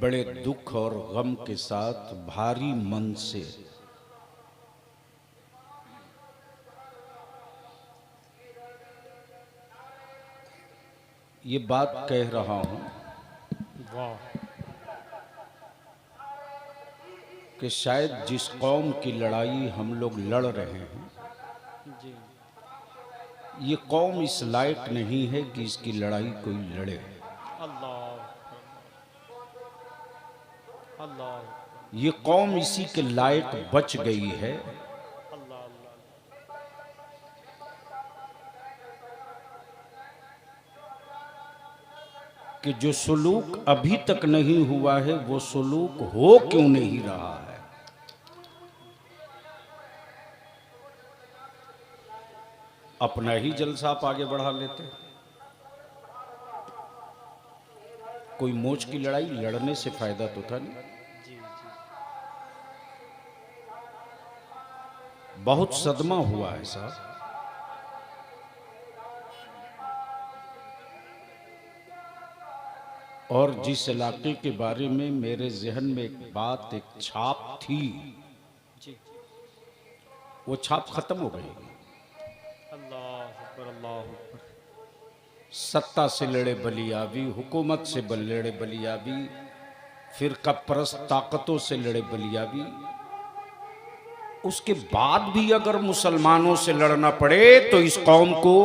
बड़े दुख और गम के साथ भारी मन से ये बात कह रहा हूं कि शायद जिस कौम की लड़ाई हम लोग लड़ रहे हैं ये कौम इस लायक नहीं है कि इसकी लड़ाई कोई लड़े। ये कौम इसी के लायक बच गई है कि जो सुलूक अभी तक नहीं हुआ है वो सुलूक हो क्यों नहीं रहा है। अपना ही जलसा आप आगे बढ़ा लेते, कोई मोच की लड़ाई लड़ने से फायदा तो था नहीं। बहुत सदमा हुआ है साहब। और जिस इलाके के बारे में मेरे जहन में एक बात, एक छाप थी, वो छाप खत्म हो गई। सत्ता से लड़े बलियाबी, हुकूमत से लड़े बलियाबी, फिरका परस्त ताकतों से लड़े बलियाबी, उसके बाद भी अगर मुसलमानों से लड़ना पड़े तो इस कौम को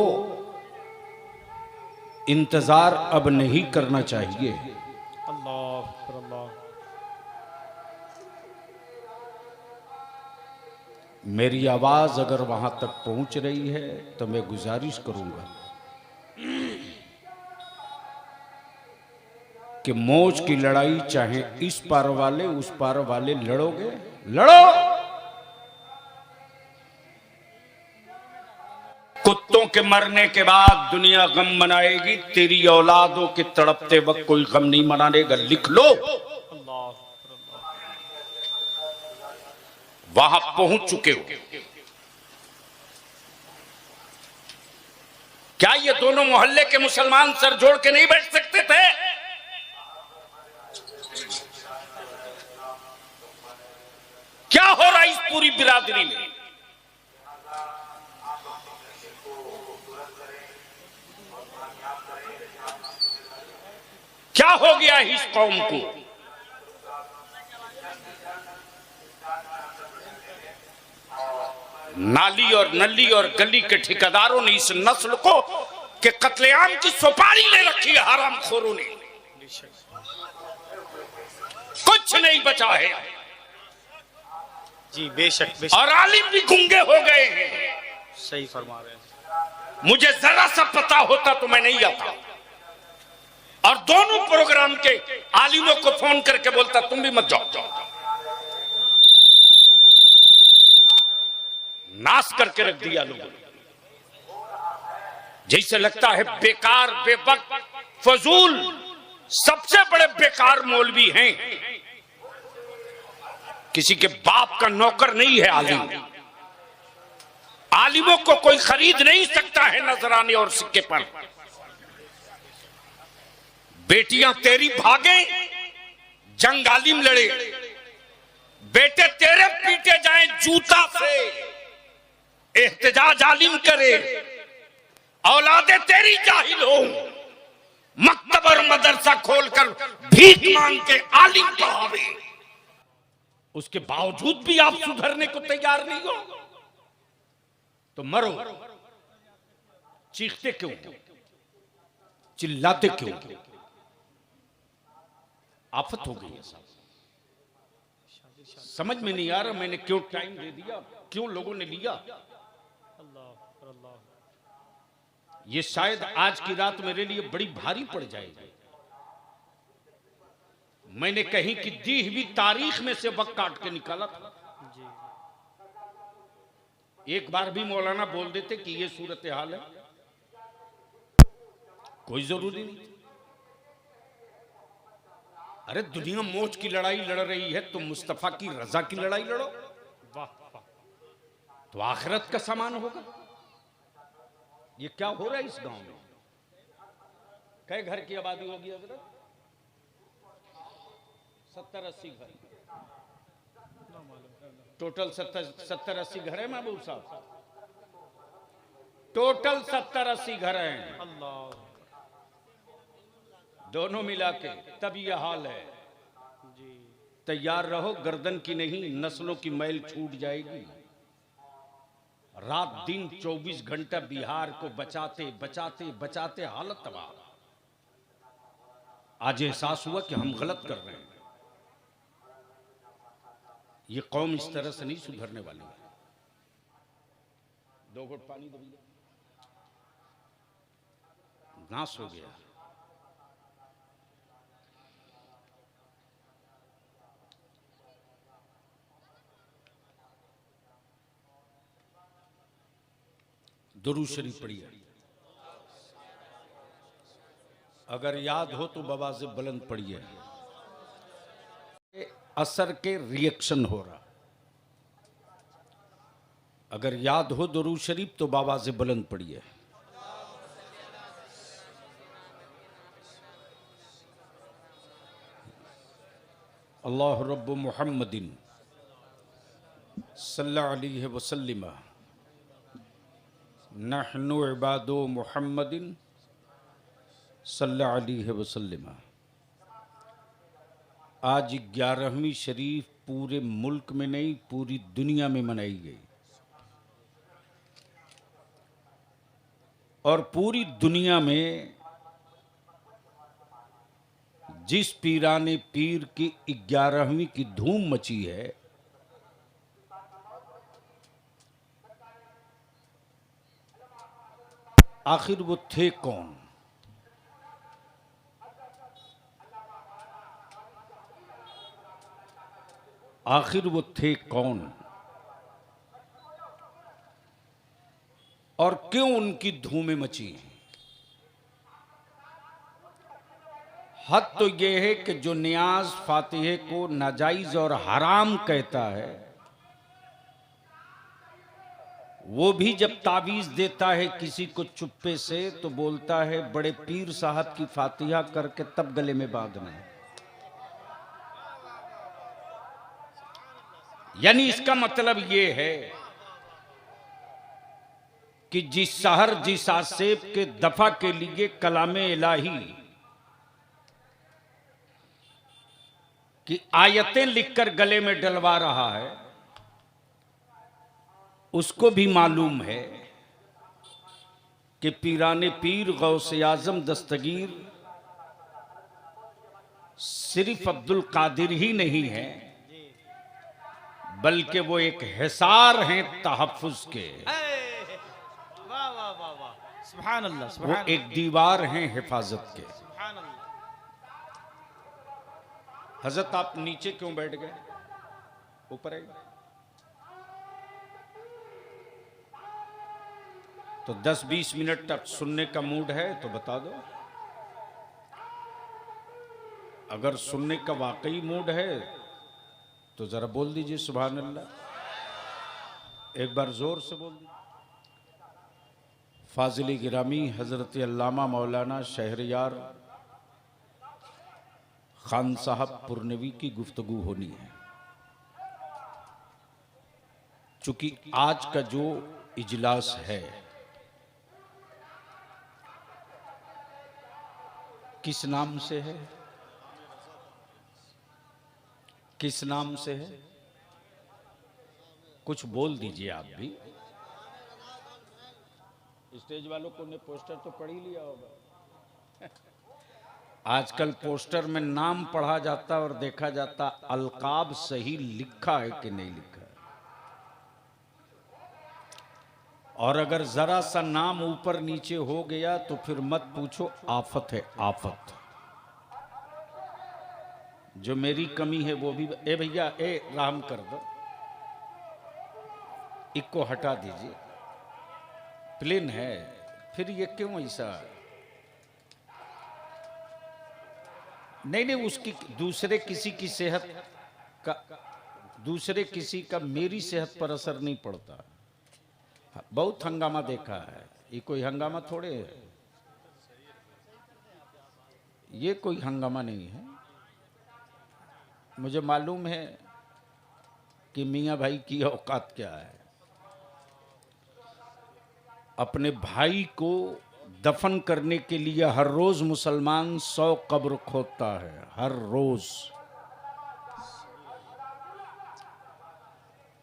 इंतजार अब नहीं करना चाहिए। मेरी आवाज अगर वहां तक पहुंच रही है तो मैं गुजारिश करूंगा कि मौज की लड़ाई चाहे इस पार वाले उस पार वाले लड़ोगे, लड़ो। कुत्तों के मरने के बाद दुनिया गम मनाएगी, तेरी औलादों के तड़पते वक्त कोई गम नहीं मनाएगा। लिख लो, वहां पहुंच चुके हो। क्या ये दोनों मोहल्ले के मुसलमान सर जोड़ के नहीं बैठ सकते थे? क्या हो रहा है इस पूरी बिरादरी में? क्या हो गया इस कौम को? नाली और नली और गली के ठेकेदारों ने इस नस्ल को के कत्लेआम की सुपारी ले रखी है। हरामखोरों ने कुछ नहीं बचा है जी। बेशक। और आलिम भी गूंगे हो गए हैं। सही फरमा रहे हैं। मुझे जरा सा पता होता तो मैं नहीं आता और दोनों प्रोग्राम के आलिमों को फोन करके बोलता तुम भी मत जाओ। नाश करके रख दिया लोगों ने। जैसे लगता है बेकार, बेवक्त, फजूल, सबसे बड़े बेकार मौलवी हैं। किसी के बाप का नौकर नहीं है आलिम। आलिमों को कोई खरीद नहीं सकता है नजराने और सिक्के पर। बेटियां तेरी भागे, जंग आलिम लड़े। बेटे तेरे पीटे जाएं जूता से, एहतजाज आलिम करे। औलादे तेरी जाहिल हो, मकतब और मदरसा खोलकर भीख मांग के आलिम पढ़ावे। उसके बावजूद भी आप सुधरने को तैयार नहीं हो तो मरो। चीखते क्यों, चिल्लाते क्यों? आफत हो गई है साहब। समझ में नहीं आ रहा मैंने क्यों टाइम दे दिया, क्यों लोगों ने लिया। ये शायद आज की रात मेरे लिए बड़ी भारी पड़ जाएगी। मैंने कहीं की दी हुई तारीख में से वक्त काट के निकाला था। एक बार भी मौलाना बोल देते कि ये सूरत हाल है, कोई जरूरी नहीं। अरे दुनिया मौज की लड़ाई लड़ रही है तो मुस्तफा की रजा की लड़ाई लड़ो। वाह, तो आखिरत का सामान होगा। ये क्या हो रहा है इस गांव में? कई घर की आबादी होगी हजरत? 70-80 घर, टोटल 70-80 घर है महबूब साहब, टोटल 70-80 घर हैं, अल्लाह दोनों मिला के, तब यह हाल है। जी। तैयार रहो, गर्दन की नहीं नस्लों की मैल छूट जाएगी। रात दिन 24 घंटा बिहार को बचाते बचाते बचाते हालत तबाह। आज एहसास हुआ कि हम गलत कर रहे हैं। ये कौम इस तरह से नहीं सुधरने वाली है। 2 घुट पानी दो, नाश हो गया। दुरूद शरीफ पढ़िए, अगर याद हो तो बाबा से बुलंद पढ़िए। असर के रिएक्शन हो रहा, अगर याद हो दुरूद शरीफ तो बाबा से बुलंद पढ़िए। अल्लाह रब्बु मुहम्मदिन सल्लल्लाहु अलैहि वसल्लम नहनु इबादो मुहम्मदिन सल्लल्लाहु अलैहि वसल्लम। आज 11वीं शरीफ पूरे मुल्क में नहीं पूरी दुनिया में मनाई गई, और पूरी दुनिया में जिस पीराने पीर की 11वीं की धूम मची है, आखिर वो थे कौन? आखिर वो थे कौन और क्यों उनकी धूमें मची? हद तो यह है कि जो नियाज फातिहे को नाजायज और हराम कहता है, वो भी जब तावीज देता है किसी को चुप्पे से तो बोलता है बड़े पीर साहब की फातिहा करके तब गले में बांधना है। यानी इसका मतलब ये है कि जिस शहर जिस आसेब के दफा के लिए कलामे इलाही की आयतें लिखकर गले में डलवा रहा है, उसको भी मालूम है कि पीराने पीर गौसे आजम दस्तगीर सिर्फ अब्दुल कादिर ही नहीं है, बल्कि वो एक हिसार हैं तहफ्फुज के। वाह वाह वाह वाह, सुभान अल्लाह, वो सुभान एक दीवार हैं हिफाजत के। सुभान अल्लाह। हजरत आप नीचे क्यों बैठ गए? ऊपर आइए। तो 10-20 मिनट तक सुनने का मूड है तो बता दो, अगर सुनने का वाकई मूड है तो जरा बोल दीजिए सुभान अल्लाह। एक बार जोर से बोल दीजिए। फाजिल गिरामी हजरत अल्लामा मौलाना शहरयार खान साहब पुरनवी की गुफ्तगू होनी है। चूंकि आज का जो इजलास है किस नाम से है, किस नाम से है? कुछ बोल दीजिए आप भी। स्टेज वालों को ने पोस्टर तो पढ़ ही लिया होगा। आजकल पोस्टर में नाम पढ़ा जाता और देखा जाता अलकाब सही लिखा है कि नहीं लिखा है। और अगर जरा सा नाम ऊपर नीचे हो गया तो फिर मत पूछो, आफत है आफत। जो मेरी कमी है वो भी, ए भैया ए राम कर दो, इसको हटा दीजिए, प्लेन है। फिर ये क्यों ऐसा? नहीं नहीं, उसकी दूसरे किसी की सेहत का, दूसरे किसी का मेरी सेहत पर असर नहीं पड़ता। बहुत हंगामा देखा है, ये कोई हंगामा थोड़े है, ये कोई हंगामा नहीं है। मुझे मालूम है कि मियाँ भाई की औकात क्या है। अपने भाई को दफन करने के लिए हर रोज मुसलमान 100 कब्र खोदता है, हर रोज।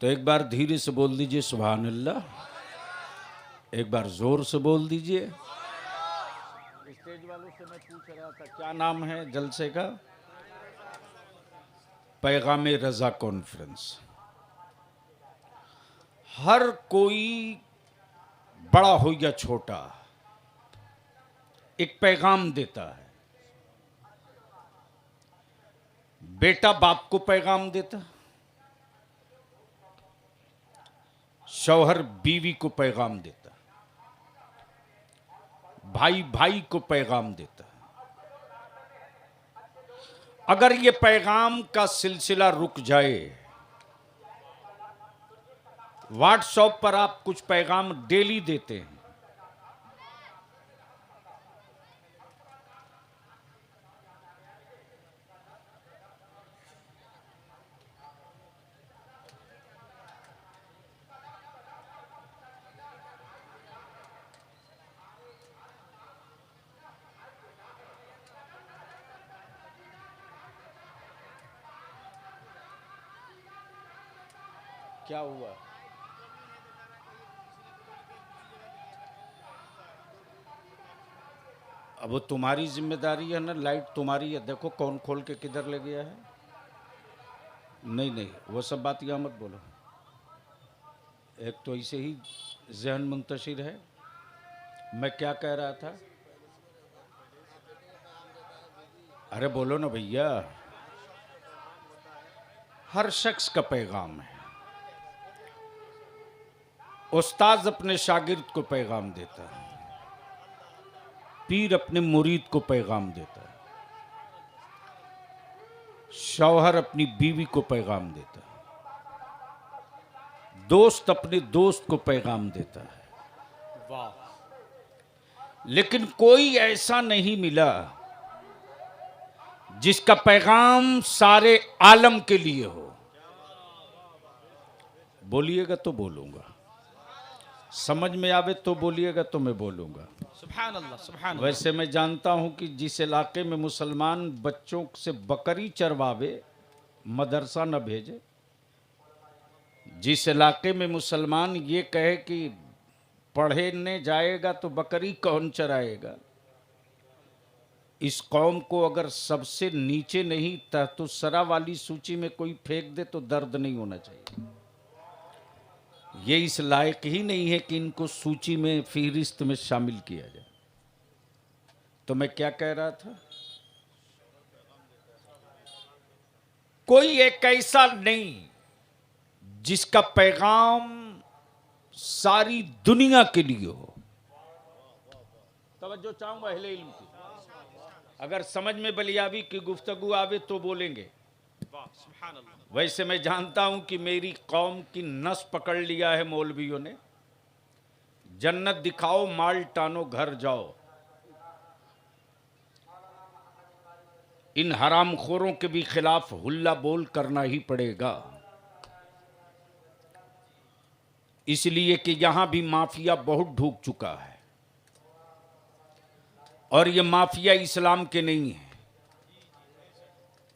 तो एक बार धीरे से बोल दीजिए सुभान अल्लाह, एक बार जोर से बोल दीजिए। स्टेज वालों से मैं पूछ रहा था क्या नाम है जलसे का? पैगाम रजा कॉन्फ्रेंस। हर कोई बड़ा हो या छोटा एक पैगाम देता है। बेटा बाप को पैगाम देता, शौहर बीवी को पैगाम देता, भाई भाई को पैगाम देता। अगर ये पैगाम का सिलसिला रुक जाए, व्हाट्सएप पर आप कुछ पैगाम डेली देते हैं, क्या हुआ? अब वो तुम्हारी जिम्मेदारी है ना, लाइट तुम्हारी है। देखो कौन खोल के किधर ले गया है। नहीं नहीं, वो सब बात यहाँ मत बोलो। एक तो ऐसे ही जहन मुंतशिर है। मैं क्या कह रहा था? अरे बोलो ना भैया। हर शख्स का पैगाम है। उस्ताद अपने शागिर्द को पैगाम देता है, पीर अपने मुरीद को पैगाम देता है, शौहर अपनी बीवी को पैगाम देता है, दोस्त अपने दोस्त को पैगाम देता है। वाह। लेकिन कोई ऐसा नहीं मिला जिसका पैगाम सारे आलम के लिए हो। बोलिएगा तो बोलूंगा, समझ में आवे तो बोलिएगा तो मैं बोलूंगा। सुभान अल्लाह, सुभान अल्लाह। वैसे मैं जानता हूं कि जिस इलाके में मुसलमान बच्चों से बकरी चरवावे, मदरसा न भेजे, जिस इलाके में मुसलमान ये कहे कि पढ़ने जाएगा तो बकरी कौन चराएगा, इस कौम को अगर सबसे नीचे नहीं तहतुस्सरा वाली सूची में कोई फेंक दे तो दर्द नहीं होना चाहिए। ये इस लायक ही नहीं है कि इनको सूची में, फहरिस्त में शामिल किया जाए। तो मैं क्या कह रहा था? कोई एक ऐसा नहीं जिसका पैगाम सारी दुनिया के लिए हो। तवज्जो चाहूंगा अहले इल्म की। अगर समझ में बलियाबी की गुफ्तगू आवे तो बोलेंगे। सुभान अल्लाह। वैसे मैं जानता हूं कि मेरी कौम की नस पकड़ लिया है मौलवियों ने। जन्नत दिखाओ, माल टानो, घर जाओ। इन हरामखोरों के भी खिलाफ हुल्ला बोल करना ही पड़ेगा, इसलिए कि यहां भी माफिया बहुत ढूक चुका है। और ये माफिया इस्लाम के नहीं है।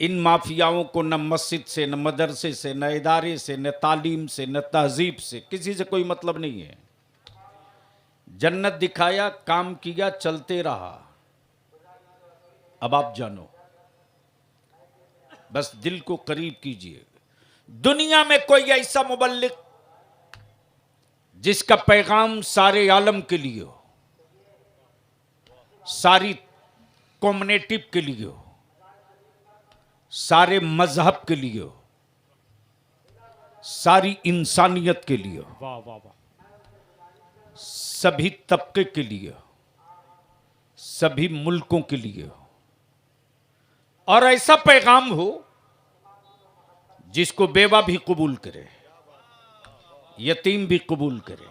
इन माफियाओं को न मस्जिद से, न मदरसे से, न इदारे से, न तालीम से, न तहजीब से, किसी से कोई मतलब नहीं है। जन्नत दिखाया, काम किया, चलते रहा। अब आप जानो, बस दिल को करीब कीजिए। दुनिया में कोई ऐसा मुबल्लिग जिसका पैगाम सारे आलम के लिए हो, सारी कम्युनिटी के लिए हो, सारे मजहब के लिए हो, सारी इंसानियत के लिए हो, वाह वाह वाह। सभी तबके के लिए हो, सभी मुल्कों के लिए हो। और ऐसा पैगाम हो जिसको बेवा भी कबूल करे, यतीम भी कबूल करे,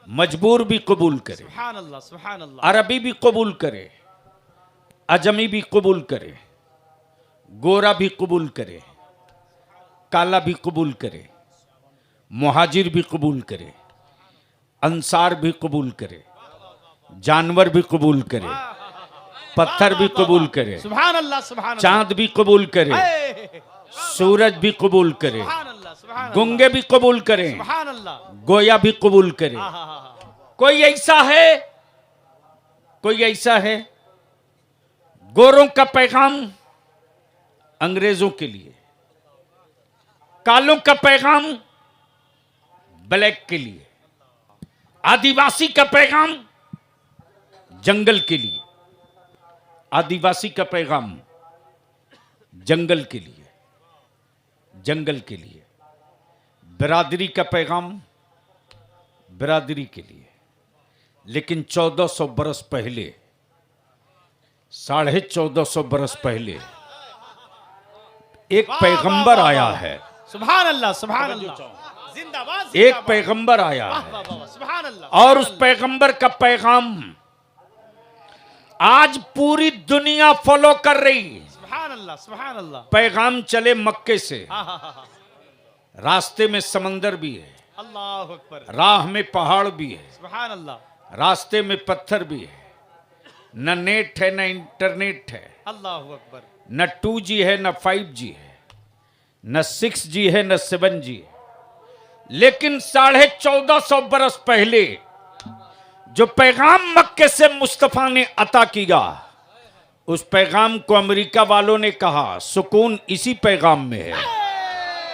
मजबूर भी कबूल करे, सुभान अल्लाह, सुभान अल्लाह। अरबी भी कबूल करे, अजमी भी कबूल करे, गोरा भी कबूल करे, काला भी कबूल करे, मुहाजिर भी कबूल करे, अंसार भी कबूल करे, जानवर भी कबूल करे, पत्थर भी कबूल करे, सुभान अल्लाह, सुभान अल्लाह। चांद भी कबूल करे, हे, सूरज भी कबूल करे, सुभान अल्लाह, सुभान अल्लाह, गूंगे भी कबूल करें, सुभान अल्लाह। गोया भी कबूल करे। हा, हा, हा, हा। कोई ऐसा है, कोई ऐसा है? गोरों का पैगाम अंग्रेजों के लिए, कालों का पैगाम ब्लैक के लिए, आदिवासी का पैगाम जंगल के लिए, आदिवासी का पैगाम जंगल के लिए, जंगल के लिए, बिरादरी का पैगाम बिरादरी के लिए। लेकिन 1400 बरस पहले, 1450 बरस पहले एक पैगंबर आया है, सुभान अल्लाह, सुभान अल्लाह। जिंदाबाद, एक पैगंबर आया वाह, है, वाह, वाह, सुभान अल्लाह। और उस पैगंबर का पैगाम आज पूरी दुनिया फॉलो कर रही। सुभान अल्लाह, सुभान अल्लाह। पैगाम चले मक्के से, हा, हा, हा, हा। रास्ते में समंदर भी है, अल्लाह अकबर, राह में पहाड़ भी है, सुभान अल्लाह, रास्ते में पत्थर भी है, न नेट है न इंटरनेट है, अल्लाह अकबर। न 2G है न 5G है, न 6G है न 7G है। लेकिन 1450 बरस पहले जो पैगाम मक्के से मुस्तफा ने अता किया, उस पैगाम को अमेरिका वालों ने कहा सुकून इसी पैगाम में है,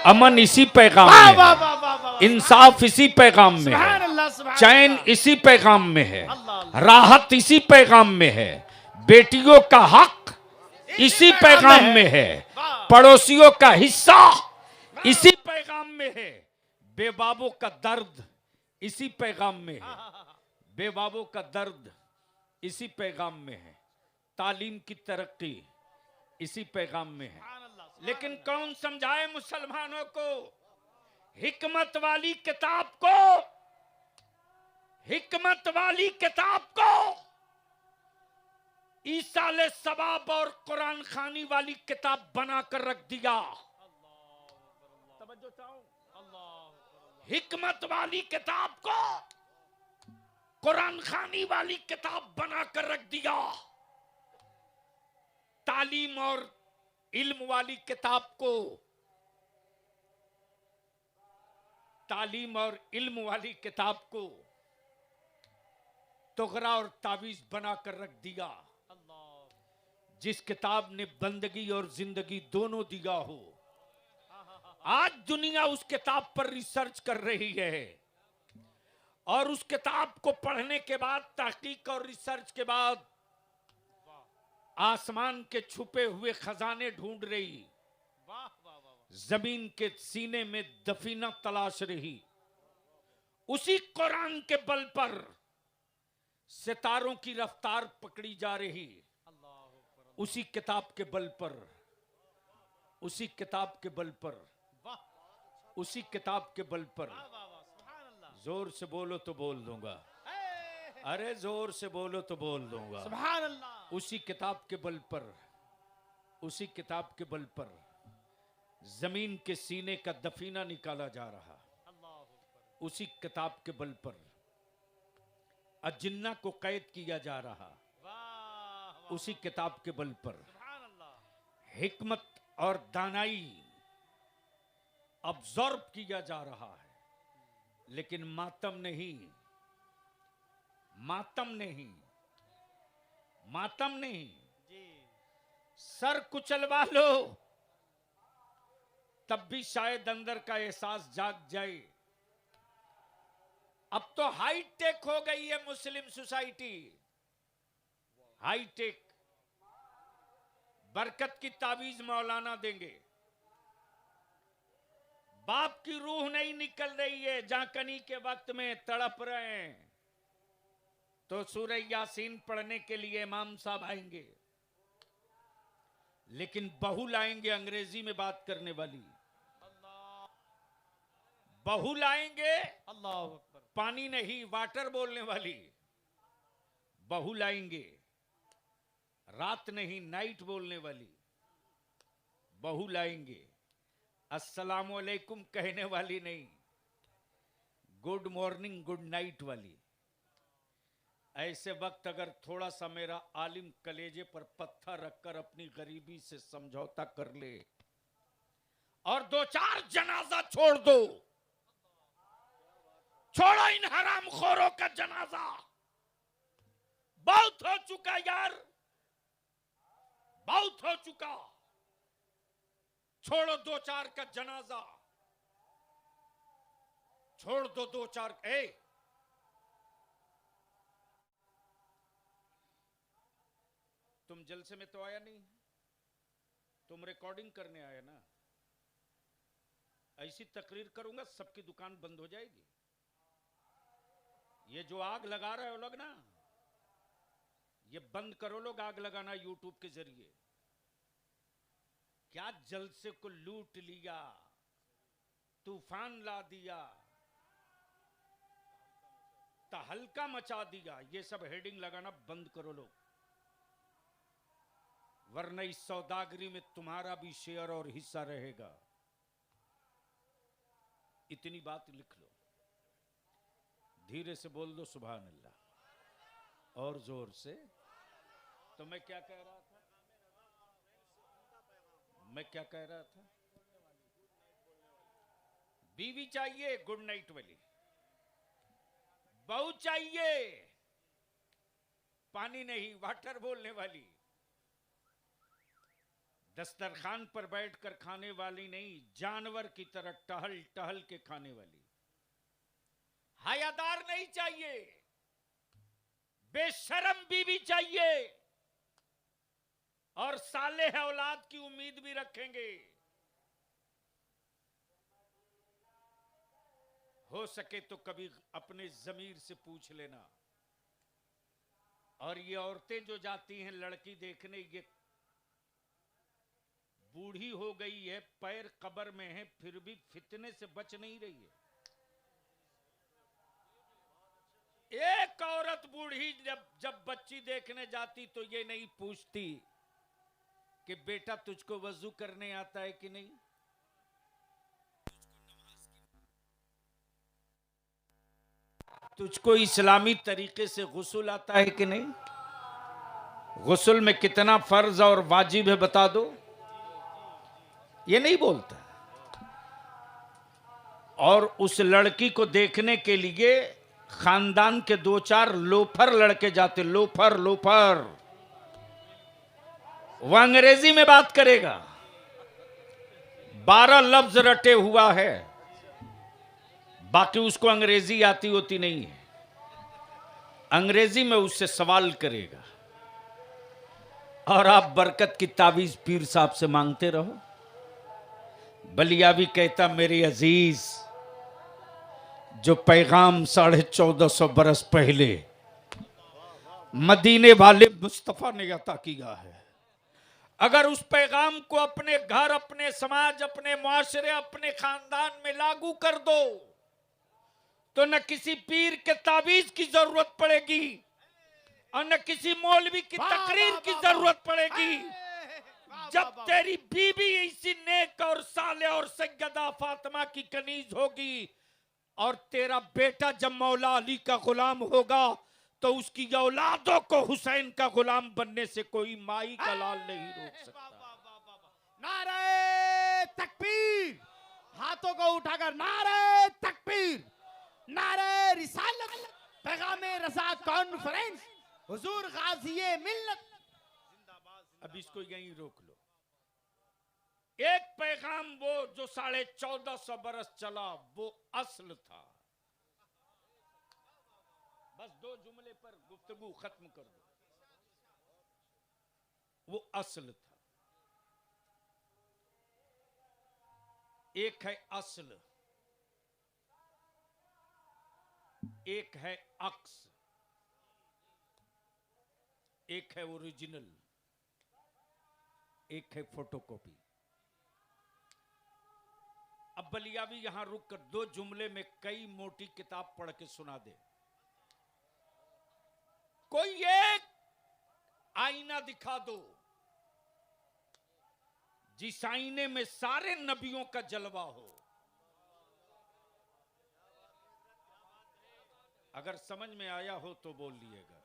अमन इसी पैगाम वाह, में वाह, है, वाह, वाह, वाह। इंसाफ इसी पैगाम में सुभान है, अल्लाह, सुभान चैन अल्लाह। इसी पैगाम में है, अल्लाह। राहत इसी पैगाम में है, बेटियों का हक इसी पैगाम में है, पड़ोसियों का हिस्सा इसी पैगाम में है, बेबाबों का दर्द इसी पैगाम में है, बेबाबों का दर्द इसी पैगाम में है, तालीम की तरक्की इसी पैगाम में है। लेकिन कौन समझाए मुसलमानों को हिकमत वाली किताब को, हिकमत वाली किताब को ईसाले सवाब और कुरान खानी वाली किताब बनाकर रख दिया। तवज्जो चाहो, हिकमत वाली किताब को कुरान खानी वाली किताब बनाकर रख दिया। तालीम और इल्म वाली किताब को, तालीम और इल्म वाली किताब को तुगरा और तावीज बनाकर रख दिया। जिस किताब ने बंदगी और जिंदगी दोनों दिया हो, आज दुनिया उस किताब पर रिसर्च कर रही है और उस किताब को पढ़ने के बाद, तहकीक और रिसर्च के बाद आसमान के छुपे हुए खजाने ढूंढ रही, जमीन के सीने में दफीना तलाश रही। उसी कुरान के बल पर सितारों की रफ्तार पकड़ी जा रही, उसी किताब के बल पर, उसी किताब के बल पर, उसी किताब के बल पर। जोर से बोलो तो बोल दूंगा, अरे जोर से बोलो तो बोल दूंगा। सुभान अल्लाह। उसी किताब के बल पर, उसी किताब के बल पर जमीन के सीने का दफीना निकाला जा रहा, उसी किताब के बल पर अजिन्ना को कैद किया जा रहा, उसी किताब के बल पर हिकमत और दानाई अब्जॉर्ब किया जा रहा है। लेकिन मातम नहीं, मातम नहीं, मातम नहीं, सर कुचलवा लो तब भी शायद अंदर का एहसास जाग जाए। अब तो हाई टेक हो गई है मुस्लिम सोसाइटी, हाई टेक। बरकत की तावीज मौलाना देंगे, बाप की रूह नहीं निकल रही है, जाकनी के वक्त में तड़प रहे हैं तो सूरह यासीन पढ़ने के लिए इमाम साहब आएंगे, लेकिन बहू लाएंगे अंग्रेजी में बात करने वाली, बहू लाएंगे अल्लाह अकबर, पानी नहीं वाटर बोलने वाली, बहू लाएंगे रात नहीं नाइट बोलने वाली, बहू लाएंगे, अस्सलाम वालेकुम कहने वाली नहीं, गुड मॉर्निंग गुड नाइट वाली। ऐसे वक्त अगर थोड़ा सा मेरा आलिम कलेजे पर पत्थर रखकर अपनी गरीबी से समझौता कर ले और 2-4 जनाजा छोड़ दो, छोड़ो इन हरामखोरों का जनाजा, बहुत हो चुका यार, बहुत हो चुका। छोड़ो 2-4 का जनाजा, छोड़ दो 2-4। तुम जलसे में तो आया नहीं, तुम रिकॉर्डिंग करने आया ना। ऐसी तकरीर करूंगा सबकी दुकान बंद हो जाएगी। ये जो आग लगा रहे हो लोग ना, ये बंद करो लोग आग लगाना यूट्यूब के जरिए। क्या जलसे को लूट लिया, तूफान ला दिया, तहलका मचा दिया, ये सब हेडिंग लगाना बंद करो लोग, वरना इस सौदागरी में तुम्हारा भी शेयर और हिस्सा रहेगा। इतनी बात लिख लो, धीरे से बोल दो सुभान अल्लाह, और जोर से। तो मैं क्या कह रहा था, मैं क्या कह रहा था? बीवी चाहिए गुड नाइट वाली, बहू चाहिए पानी नहीं वाटर बोलने वाली, दस्तरखान पर बैठकर खाने वाली नहीं, जानवर की तरह टहल टहल के खाने वाली। हयादार नहीं चाहिए, बेशरम बीवी चाहिए, और सालेह औलाद की उम्मीद भी रखेंगे। हो सके तो कभी अपने जमीर से पूछ लेना। और ये औरतें जो जाती हैं लड़की देखने, ये बूढ़ी हो गई है, पैर कब्र में है, फिर भी फितने से बच नहीं रही है। एक औरत बूढ़ी जब बच्ची देखने जाती तो ये नहीं पूछती कि बेटा तुझको वजू करने आता है कि नहीं, तुझको इस्लामी तरीके से गुस्ल आता है कि नहीं, गुस्ल में कितना फर्ज और वाजिब है बता दो, ये नहीं बोलता। और उस लड़की को देखने के लिए खानदान के 2-4 लोफर लड़के जाते, लोफर लोफर। वह अंग्रेजी में बात करेगा, 12 लफ्ज रटे हुआ है, बाकी उसको अंग्रेजी आती होती नहीं है। अंग्रेजी में उससे सवाल करेगा और आप बरकत की तावीज पीर साहब से मांगते रहो। बलियावी कहता, मेरे अजीज, जो पैगाम 1450 बरस पहले मदीने वाले मुस्तफा ने अता किया है, अगर उस पैगाम को अपने घर, अपने समाज, अपने मुआशरे, अपने खानदान में लागू कर दो तो न किसी पीर के ताबीज की जरूरत पड़ेगी और न किसी मौलवी की तकरीर की जरूरत पड़ेगी। जब तेरी बीबी इसी नेक और साले और सैयदा फातिमा की कनीज होगी और तेरा बेटा जब मौला अली का गुलाम होगा तो उसकी औलादों को हुसैन का गुलाम बनने से कोई माई का लाल नहीं रोक सकता। नारे तकबीर, हाथों को उठाकर नारे तकबीर, नारे रिसालत, पैगामे रज़ा कॉन्फ्रेंस, हुजूर गाज़िए मिल्लत। अब इसको यहीं रोक लो। एक पैगाम वो जो 1450 बरस चला वो असल था। बस 2 जुमले पर गुफ्तगू खत्म कर दो, वो असल था। एक है असल, एक है अक्स, एक है ओरिजिनल, एक है फोटोकॉपी। अब बलियावी यहां रुक कर 2 जुमले में कई मोटी किताब पढ़ के सुना दे। कोई एक आईना दिखा दो जिस आईने में सारे नबियों का जलवा हो। अगर समझ में आया हो तो बोलिएगा,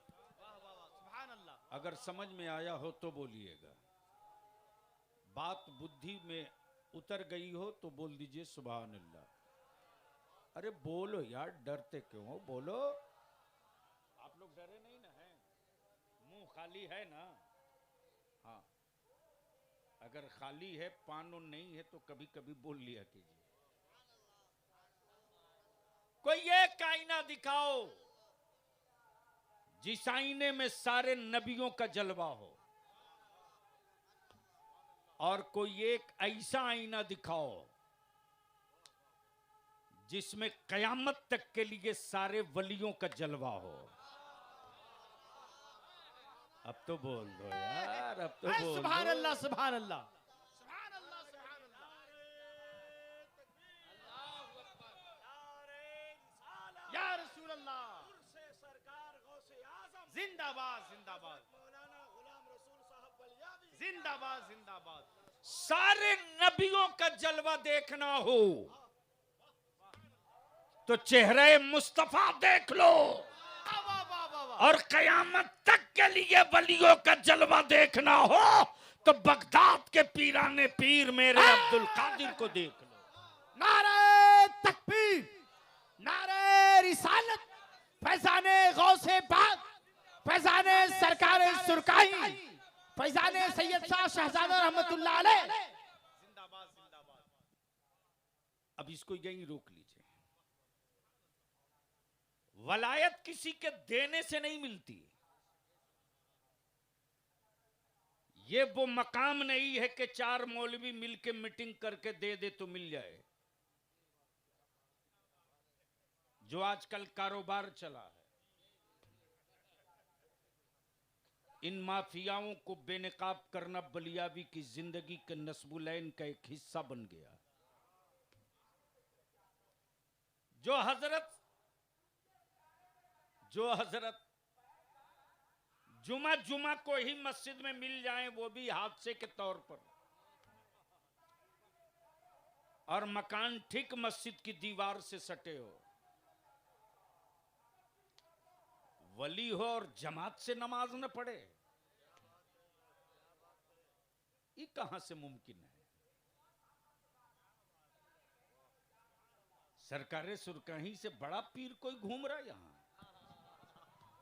सुभान अल्लाह। अगर समझ में आया हो तो बोलिएगा, बात बुद्धि में उतर गई हो तो बोल दीजिए सुभान अल्लाह। अरे बोलो यार, डरते क्यों हो, बोलो। आप लोग डरे नहीं ना हैं, मुंह खाली है ना? हाँ, अगर खाली है, पान और नहीं है तो कभी कभी बोल लिया कीजिए। कोई एक आईना दिखाओ जिस आईने में सारे नबियों का जलवा हो, और कोई एक ऐसा आईना दिखाओ जिसमें कयामत तक के लिए सारे वलियों का जलवा हो। अब तो बोल दो यार, अब तो बोल सुभान दो। अल्लाह, सुभान अल्लाह, सुभान अल्लाह, सुभान अल्लाह। या रसूल अल्लाह, जिंदाबाद जिंदाबाद, जिंदाबाद जिंदाबाद। सारे नबियों का जलवा देखना हो तो चेहरे मुस्तफा देख लो, वाह वाह वाह वाह वाह। और कयामत तक के लिए वलियों का जलवा देखना हो तो बगदाद के पीराने पीर मेरे अब्दुल कादिर को देख लो। नारे तकबीर, नारे रिसालत, फैजाने गौसे पाक, फैजाने सरकारे सुरकाई, फैजाने सैयद शाह शहजादा रहमतुल्लाह अलैह। जिंदाबाद जिंदाबाद। अब इसको यहीं रोक लीजिए। वलायत किसी के देने से नहीं मिलती। ये वो मकाम नहीं है कि चार मौलवी मिलके मीटिंग करके दे दे तो मिल जाए, जो आजकल कारोबार चला है। इन माफियाओं को बेनकाब करना बलियावी की जिंदगी के नस्बुलैन का एक हिस्सा बन गया। जो हजरत जुमा को ही मस्जिद में मिल जाएं, वो भी हादसे के तौर पर, और मकान ठीक मस्जिद की दीवार से सटे हो, वली हो और जमात से नमाज न पढ़े, ये कहां से मुमकिन है? सरकारे सुरकाही से बड़ा पीर कोई घूम रहा यहां?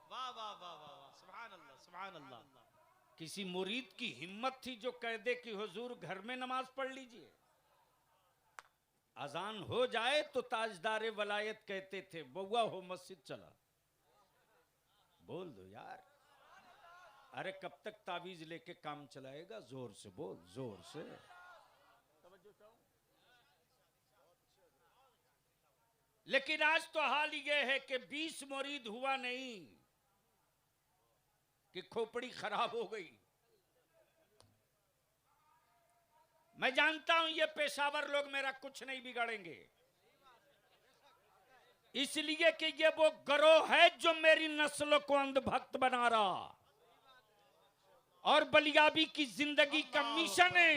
वाह वाह वाह वाह, सुभान अल्लाह, सुभान अल्लाह। किसी मुरीद की हिम्मत थी जो कह दे कि हुजूर घर में नमाज पढ़ लीजिए। अजान हो जाए तो ताजदारे वलायत कहते थे, बउआ हो मस्जिद चला। बोल दो यार। अरे कब तक तावीज लेके काम चलाएगा? जोर से बोल, जोर से। लेकिन आज तो हाल यह है कि 20 मुरीद हुआ नहीं कि खोपड़ी खराब हो गई। मैं जानता हूं ये पेशावर लोग मेरा कुछ नहीं बिगाड़ेंगे, इसलिए कि ये वो गरोह है जो मेरी नस्ल को अंधभक्त बना रहा, और बलियाबी की जिंदगी का मिशन है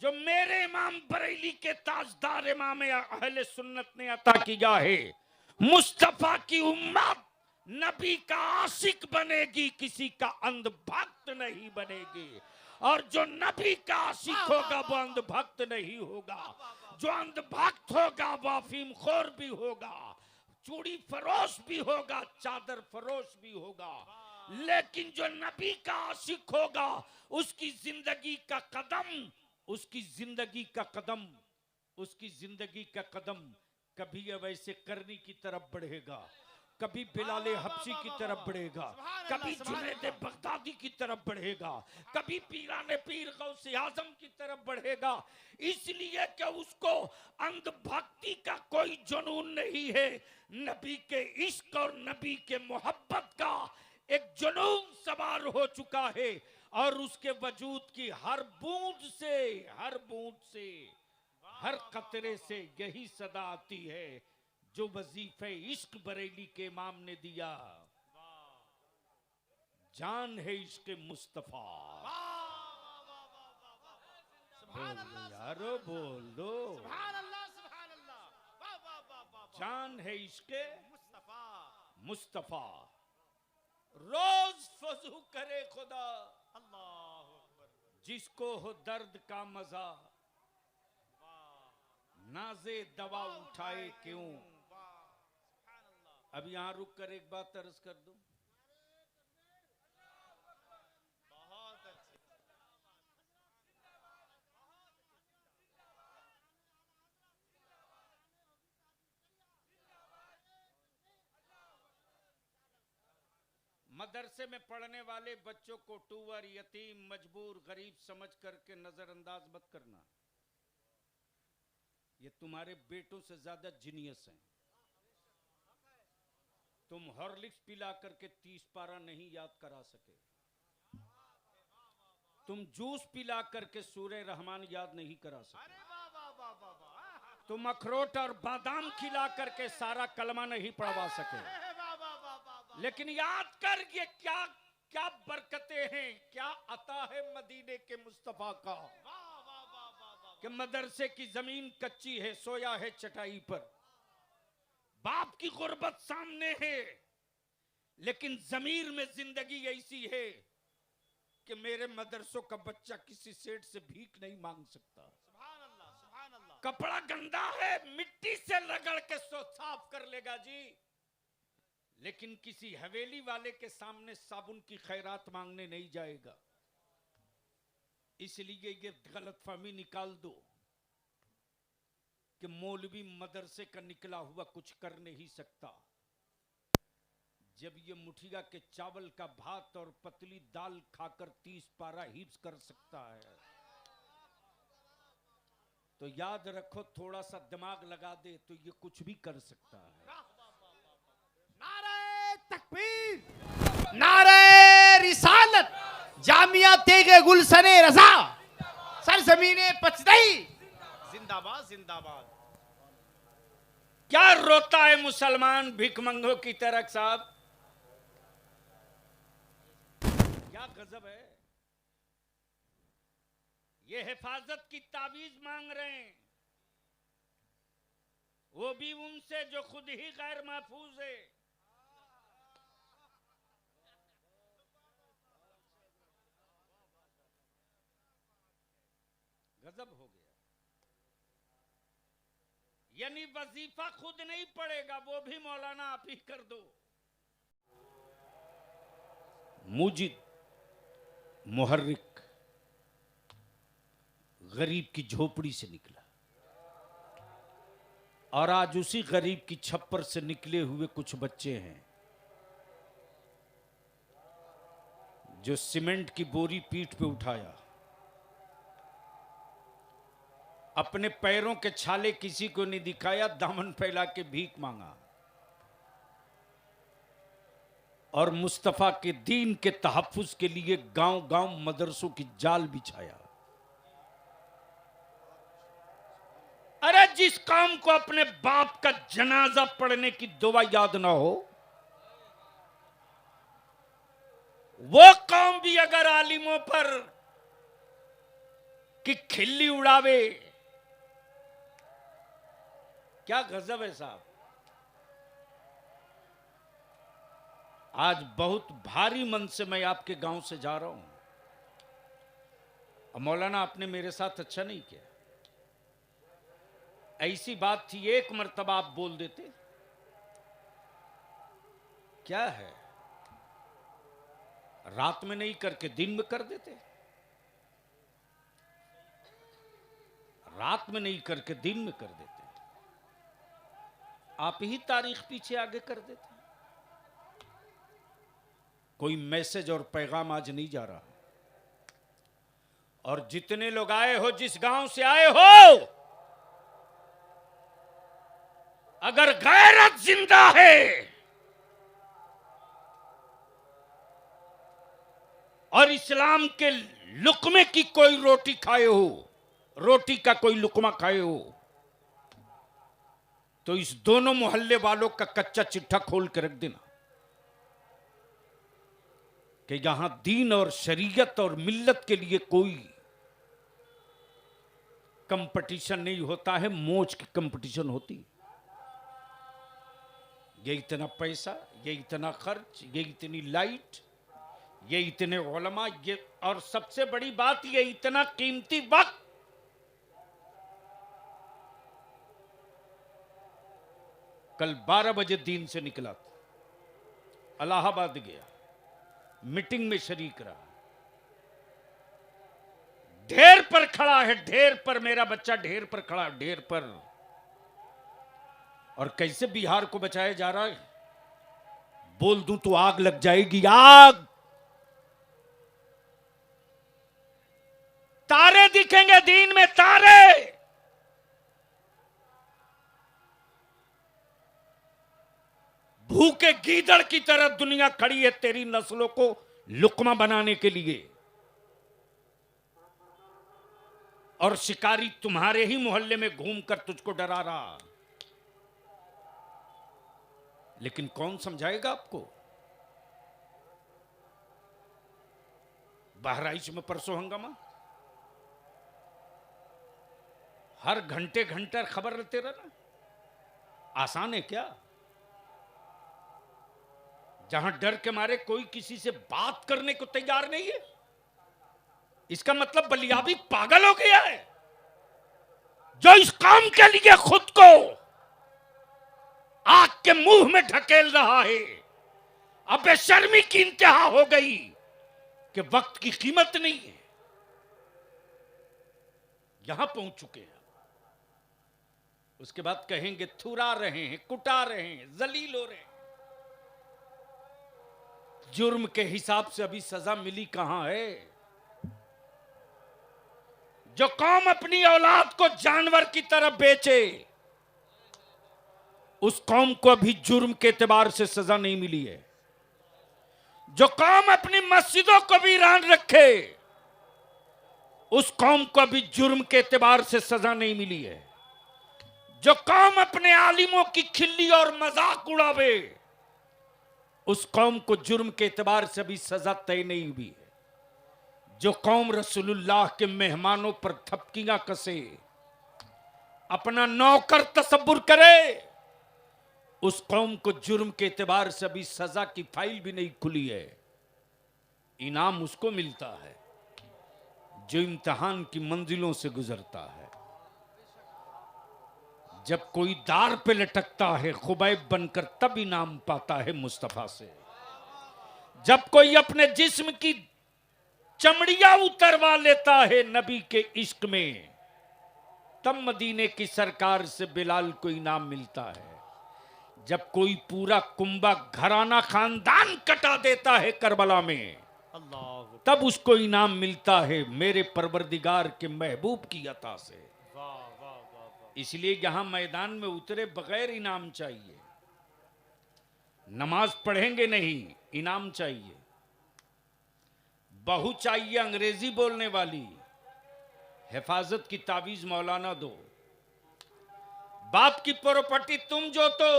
जो मेरे इमाम बरेली के ताजदार इमाम अहले सुन्नत ने अता किया है। मुस्तफा की उम्मत नबी का आशिक बनेगी, किसी का अंधभक्त नहीं बनेगी। और जो नबी का आशिक होगा वो अंधभक्त नहीं होगा। जो अंधभक्त होगा वो अफीम खोर भी होगा, चूड़ी फरोश भी होगा, चादर फरोश भी होगा। लेकिन जो नबी का आशिक होगा उसकी जिंदगी का कदम, उसकी जिंदगी का कदम, उसकी जिंदगी का कदम कभी अवैसे करनी की तरफ बढ़ेगा, कभी बिलाले हबशी की तरफ बढ़ेगा, कभी जुनैद बगदादी की तरफ बढ़ेगा, कभी पीराने पीर गौसे आजम की तरफ बढ़ेगा। इसलिए कि उसको अंधभक्ति का कोई जुनून नहीं है, नबी के इश्क और नबी के मोहब्बत का एक जुनून सवार हो चुका है। और उसके वजूद की हर बूंद से, हर बूंद से, हर कतरे से यही सदा आती है जो वजीफे इश्क बरेली के इमाम ने दिया। जान है इश्क मुस्तफा, सुभान अल्लाह, यारो बोल दो। सुभान अल्लाह, सुभान अल्लाह। वाह वाह वाह वाह वाह। जान है इसके मुस्तफा, मुस्तफा, रोज फजू करे खुदा, अल्लाहु अकबर। जिसको हो दर्द का मजा, वाह, नाजे दवा उठाए क्यों। वाह, सुभान अल्लाह। अब यहाँ रुक कर एक बात अर्ज कर दूं। बहुत अच्छे। मदरसे में पढ़ने वाले बच्चों को टूवर, यतीम, मजबूर, गरीब समझ करके नजरअंदाज मत करना। ये तुम्हारे बेटों से ज्यादा जीनियस हैं। तुम हॉर्लिक्स पिला करके 30 पारा नहीं याद करा सके। तुम जूस पिला करके सूरह रहमान याद नहीं करा सके। अरे वाह वाह वाह वाह वाह। तुम अखरोट और बादाम खिला करके सारा कलमा नहीं पढ़वा सके। वाह वाह वाह वाह। लेकिन याद कर, ये क्या क्या बरकतें हैं, क्या अता है मदीने के मुस्तफा का, वाह वाह वाह वाह वाह। कि मदरसे की जमीन कच्ची है, सोया है चटाई पर, बाप की गुर्बत सामने है, लेकिन जमीर में जिंदगी ऐसी है कि मेरे मदरसों का बच्चा किसी सेठ से भीख नहीं मांग सकता। सुभान अल्लाह, सुभान अल्लाह। कपड़ा गंदा है, मिट्टी से रगड़ के साफ कर लेगा जी, लेकिन किसी हवेली वाले के सामने साबुन की खैरात मांगने नहीं जाएगा। इसलिए ये गलतफहमी निकाल दो कि मौलवी मदरसे का निकला हुआ कुछ कर नहीं सकता। जब ये मुठिया के चावल का भात और पतली दाल खाकर 30 पारा हिफ्ज कर सकता है, तो याद रखो, थोड़ा सा दिमाग लगा दे तो ये कुछ भी कर सकता है। नारे तकबीर, नारे रिसालत, जामिया तेगे गुलशने रजा, सरजमीने पचदई, जिंदाबाद जिंदाबाद। क्या रोता है मुसलमान भिखमंगों की तरह साहब, क्या गजब है। ये हिफाजत की ताबीज मांग रहे हैं, वो भी उनसे जो खुद ही गैर महफूज है। गजब हो गया। यानी वजीफा खुद नहीं पड़ेगा, वो भी मौलाना आप ही कर दो। मुजिद, मुहर्रिक, गरीब की झोपड़ी से निकला, और आज उसी गरीब की छप्पर से निकले हुए कुछ बच्चे हैं जो सीमेंट की बोरी पीठ पे उठाया, अपने पैरों के छाले किसी को नहीं दिखाया, दामन फैला के भीख मांगा, और मुस्तफा के दीन के तहफ्फुज के लिए गांव गांव मदरसों की जाल बिछाया। अरे जिस काम को अपने बाप का जनाजा पढ़ने की दुआ याद ना हो, वो काम भी अगर आलिमों पर की खिल्ली उड़ावे, क्या गजब है साहब। आज बहुत भारी मन से मैं आपके गांव से जा रहा हूं, और मौलाना आपने मेरे साथ अच्छा नहीं किया। ऐसी बात थी, एक मर्तबा आप बोल देते। क्या है, रात में नहीं करके दिन में कर देते, रात में नहीं करके दिन में कर देते, आप ही तारीख पीछे आगे कर देते। कोई मैसेज और पैगाम आज नहीं जा रहा। और जितने लोग आए हो, जिस गांव से आए हो, अगर गैरत जिंदा है और इस्लाम के लुकमे की कोई रोटी खाए हो, रोटी का कोई लुकमा खाए हो, तो इस दोनों मोहल्ले वालों का कच्चा चिट्ठा खोल के रख देना कि यहां दीन और शरीयत और मिल्लत के लिए कोई कंपटीशन नहीं होता है, मौज की कंपटीशन होती है। ये इतना पैसा, ये इतना खर्च, ये इतनी लाइट, ये इतने उलमा, ये, और सबसे बड़ी बात ये इतना कीमती वक्त। कल 12 बजे दिन से निकला था, इलाहाबाद गया, मीटिंग में शरीक रहा। ढेर पर खड़ा है, ढेर पर मेरा बच्चा ढेर पर खड़ा, ढेर पर। और कैसे बिहार को बचाया जा रहा है, बोल दूं तो आग लग जाएगी, आग। तारे दिखेंगे दिन में, तारे। भूखे गीदड़ की तरह दुनिया खड़ी है तेरी नस्लों को लुकमा बनाने के लिए। और शिकारी तुम्हारे ही मोहल्ले में घूमकर तुझको डरा रहा। लेकिन कौन समझाएगा आपको? बहराइच में परसों हंगामा, हर घंटे घंटे खबर लेते रहना आसान है क्या? जहां डर के मारे कोई किसी से बात करने को तैयार नहीं है, इसका मतलब बलिया भी पागल हो गया है, जो इस काम के लिए खुद को आग के मुंह में ढकेल रहा है। अब बेशर्मी की इंतहा हो गई कि वक्त की कीमत नहीं है। यहां पहुंच चुके हैं। उसके बाद कहेंगे थुरा रहे हैं, कुटा रहे हैं, जलील हो रहे हैं। जुर्म के हिसाब से अभी सजा मिली कहां है? जो कौम अपनी औलाद को जानवर की तरह बेचे, उस कौम को अभी जुर्म के एतबार से सजा नहीं मिली है। जो कौम अपनी मस्जिदों को भी वीरान रखे, उस कौम को अभी जुर्म के एतबार से सजा नहीं मिली है। जो कौम अपने आलिमों की खिल्ली और मजाक उड़ावे, उस कौम को जुर्म के एतबार से अभी सजा तय नहीं हुई है। जो कौम रसूलुल्लाह के मेहमानों पर थपकियां कसे, अपना नौकर तसब्बुर करे, उस कौम को जुर्म के एतबार से अभी सजा की फाइल भी नहीं खुली है। इनाम उसको मिलता है जो इम्तिहान की मंजिलों से गुजरता है। जब कोई दार पे लटकता है खुबैब बनकर, तब इनाम पाता है मुस्तफा से। जब कोई अपने जिस्म की चमड़ियां उतरवा लेता है नबी के इश्क में, तब मदीने की सरकार से बिलाल को इनाम मिलता है। जब कोई पूरा कुंबा घराना खानदान कटा देता है करबला में, अल्लाह, तब उसको इनाम मिलता है मेरे परवरदिगार के महबूब की अता से। वाह वाह वाह वाह। इसलिए यहां मैदान में उतरे बगैर इनाम चाहिए। नमाज पढ़ेंगे नहीं, इनाम चाहिए। बहू चाहिए अंग्रेजी बोलने वाली, हिफाजत की तावीज मौलाना दो। बाप की प्रॉपर्टी तुम जोतो,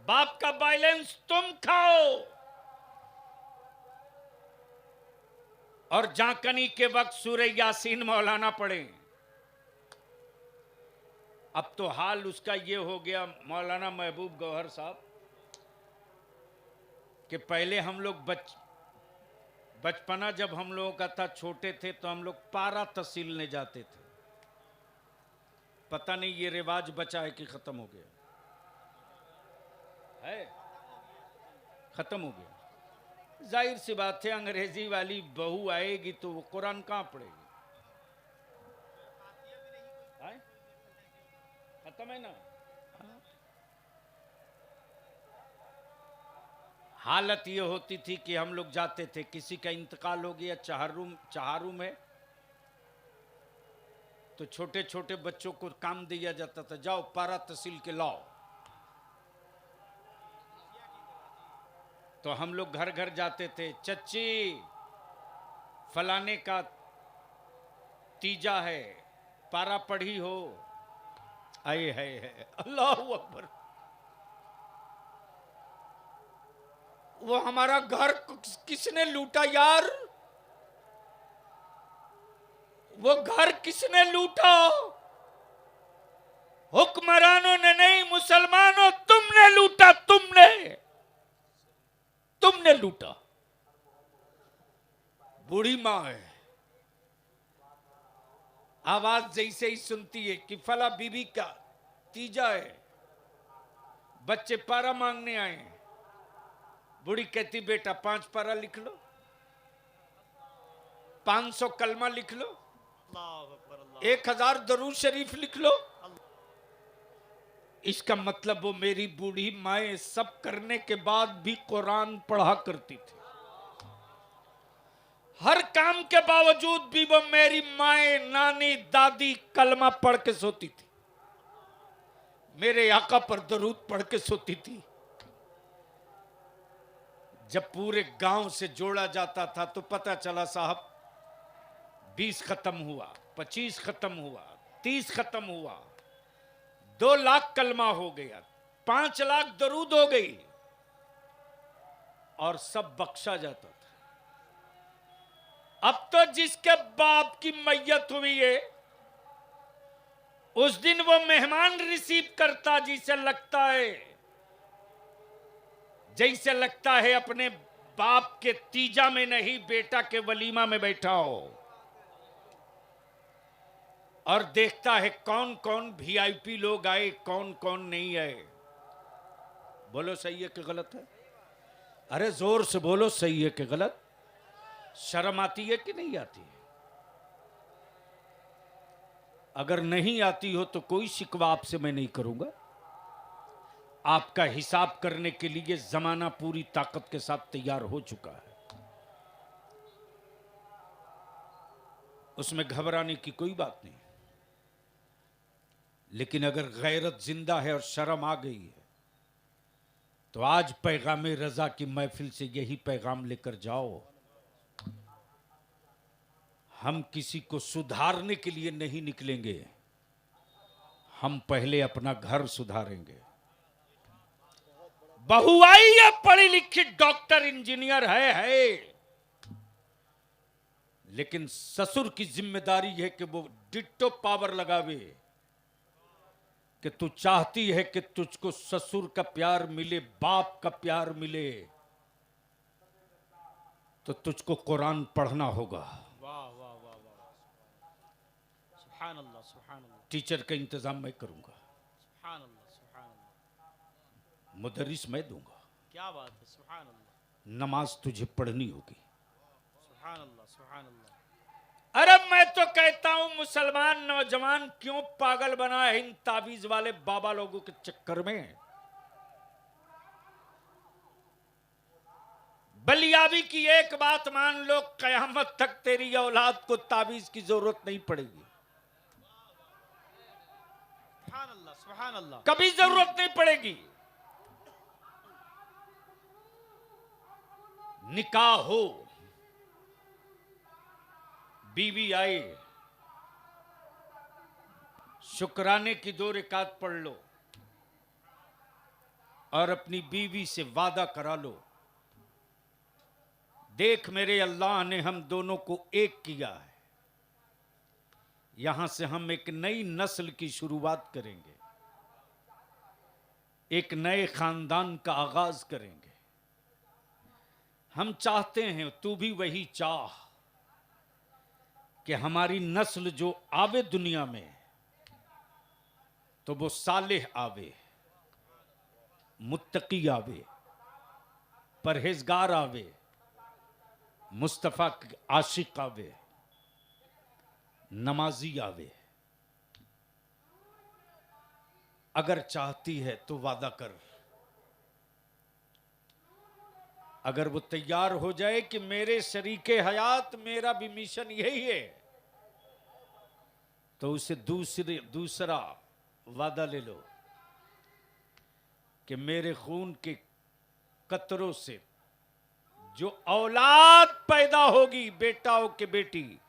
बाप का बैलेंस तुम खाओ, और जाकनी के वक्त सूरह यासीन मौलाना पढ़े। अब तो हाल उसका ये हो गया मौलाना महबूब गौहर साहब, कि पहले हम लोग बचपना जब हम लोगों का था, छोटे थे, तो हम लोग पारा तहसीलने जाते थे। पता नहीं ये रिवाज बचा है कि खत्म हो गया है? खत्म हो गया। जाहिर सी बात है, अंग्रेजी वाली बहू आएगी तो वो कुरान कहां पढ़ेगी? खत्म है ना। हालत ये होती थी कि हम लोग जाते थे, किसी का इंतकाल हो गया चहारू में, तो छोटे छोटे बच्चों को काम दिया जाता था, जाओ पारा तहसील के लाओ। तो हम लोग घर घर जाते थे, चच्ची फलाने का तीजा है, पारा पढ़ी हो? आए है अल्लाह अकबर। वो हमारा घर किसने लूटा यार? वो घर किसने लूटा? हुक्मरानों ने नहीं, मुसलमानों तुमने लूटा, तुमने लूटा। बूढ़ी मां है, आवाज जैसे ही सुनती है कि फला बीबी का तीजा है, बच्चे पारा मांगने आए, बूढ़ी कहती बेटा 5 पारा लिख लो, 500 कलमा लिख लो, 1000 दरूद शरीफ लिख लो। इसका मतलब वो मेरी बूढ़ी माए सब करने के बाद भी कुरान पढ़ा करती थी। हर काम के बावजूद भी वो मेरी माए, नानी, दादी कलमा पढ़ के सोती थी, मेरे आका पर दरूद पढ़ के सोती थी। जब पूरे गांव से जोड़ा जाता था तो पता चला साहब 20 खत्म हुआ, 25 खत्म हुआ, 30 खत्म हुआ, 2 लाख कलमा हो गया, 5 लाख दरूद हो गई और सब बख्शा जाता था। अब तो जिसके बाप की मैयत हुई है उस दिन वो मेहमान रिसीव करता जैसे लगता है अपने बाप के तीजा में नहीं, बेटा के वलीमा में बैठा हो, और देखता है कौन कौन वीआईपी लोग आए, कौन कौन नहीं आए। बोलो सही है कि गलत है? अरे जोर से बोलो, सही है कि गलत? शर्म आती है कि नहीं आती है? अगर नहीं आती हो तो कोई शिकवा आपसे मैं नहीं करूंगा। आपका हिसाब करने के लिए जमाना पूरी ताकत के साथ तैयार हो चुका है, उसमें घबराने की कोई बात नहीं। लेकिन अगर गैरत जिंदा है और शर्म आ गई है तो आज पैगाम रजा की महफिल से यही पैगाम लेकर जाओ, हम किसी को सुधारने के लिए नहीं निकलेंगे, हम पहले अपना घर सुधारेंगे। बहू आई है पढ़ी लिखी, डॉक्टर इंजीनियर है, लेकिन ससुर की जिम्मेदारी है कि वो डिट्टो पावर लगावे कि तू चाहती है कि तुझको ससुर का प्यार मिले, बाप का प्यार मिले, तो तुझको कुरान पढ़ना होगा। सुभान अल्लाह, सुभान अल्लाह। टीचर का इंतजाम मैं करूंगा, सुभान अल्लाह, सुभान अल्लाह। मुदर्रिस मैं दूंगा, क्या बात है, सुभान अल्लाह। नमाज तुझे पढ़नी होगी। सुभान अल्लाह, सुभान अल्लाह। अरे मैं तो कहता हूं मुसलमान नौजवान क्यों पागल बना है इन ताबीज वाले बाबा लोगों के चक्कर में। बलियाबी की एक बात मान लो, कयामत तक तेरी औलाद को ताबीज की जरूरत नहीं पड़ेगी, सुभान अल्लाह, सुभान अल्लाह। कभी जरूरत नहीं पड़ेगी। निकाह हो, बीवी आए, शुक्राने की 2 रकात पढ़ लो और अपनी बीवी से वादा करा लो, देख मेरे अल्लाह ने हम दोनों को एक किया है, यहां से हम एक नई नस्ल की शुरुआत करेंगे, एक नए खानदान का आगाज करेंगे। हम चाहते हैं, तू भी वही चाह कि हमारी नस्ल जो आवे दुनिया में तो वो सालेह आवे, मुत्तकी आवे, परहेजगार आवे, मुस्तफा के आशिक आवे, नमाजी आवे। अगर चाहती है तो वादा कर, अगर वो तैयार हो जाए कि मेरे शरीके हयात, मेरा भी मिशन यही है, तो उसे दूसरा वादा ले लो कि मेरे खून के कतरों से जो औलाद पैदा होगी, बेटा हो के बेटी,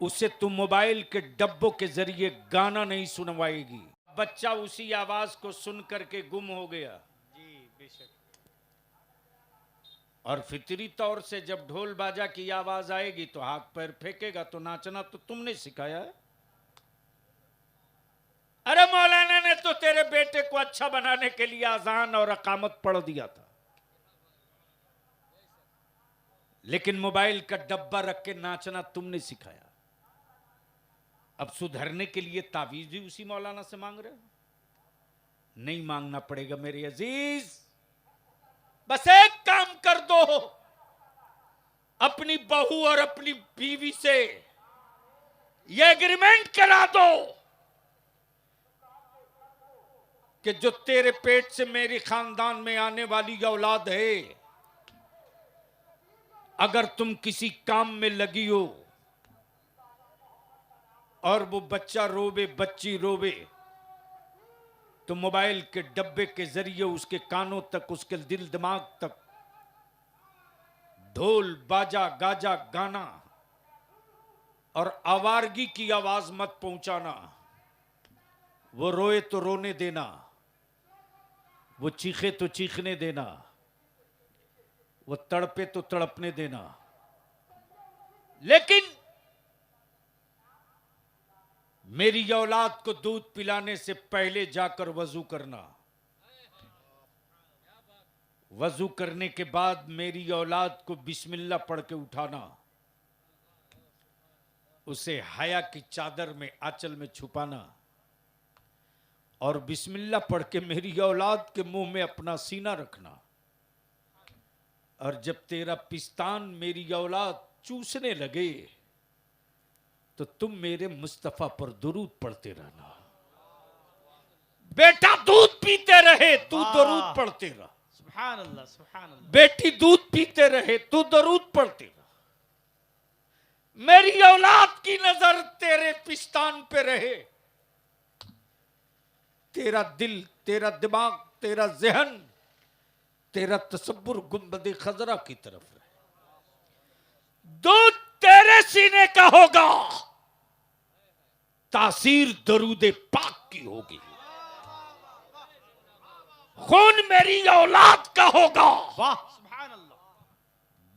उसे तुम मोबाइल के डब्बों के जरिए गाना नहीं सुनवाएगी। बच्चा उसी आवाज को सुन करके गुम हो गया जी बेशक। और फितरी तौर से जब ढोल बाजा की आवाज आएगी तो हाथ पैर फेंकेगा, तो नाचना तो तुमने सिखाया है। अरे मौलाना ने तो तेरे बेटे को अच्छा बनाने के लिए अजान और अकामत पढ़ दिया था, लेकिन मोबाइल का डब्बा रख के नाचना तुमने सिखाया। अब सुधरने के लिए तावीज भी उसी मौलाना से मांग रहे हो? नहीं मांगना पड़ेगा मेरे अजीज। बस एक काम कर दो, अपनी बहू और अपनी बीवी से यह एग्रीमेंट करा दो कि जो तेरे पेट से मेरे खानदान में आने वाली औलाद है, अगर तुम किसी काम में लगी हो और वो बच्चा रोवे, बच्ची रोवे, तो मोबाइल के डब्बे के जरिए उसके कानों तक, उसके दिल दिमाग तक ढोल बाजा गाजा गाना और आवारगी की आवाज मत पहुंचाना। वो रोए तो रोने देना, वो चीखे तो चीखने देना, वो तड़पे तो तड़पने देना। लेकिन मेरी औलाद को दूध पिलाने से पहले जाकर वजू करना, वजू करने के बाद मेरी औलाद को बिस्मिल्लाह पढ़ के उठाना, उसे हया की चादर में आंचल में छुपाना और बिस्मिल्लाह पढ़ के मेरी औलाद के मुंह में अपना सीना रखना। और जब तेरा पिस्तान मेरी औलाद चूसने लगे तो तुम मेरे मुस्तफा पर दुरूद पढ़ते रहना। बेटा दूध पीते रहे, तू दुरूद पढ़ते रह। सुभान अल्लाह, सुभान अल्लाह। बेटी दूध पीते रहे, तू दुरूद पढ़ते रह। मेरी औलाद की नजर तेरे पिस्तान पे रहे, तेरा दिल, तेरा दिमाग, तेरा जहन, तेरा तसब्बुर गुंबद खजरा की तरफ रहे। दूध तेरे सीने का होगा, तासीर दरूदे पाक की होगी। खून मेरी औलाद का होगा, वाह सुभान अल्लाह।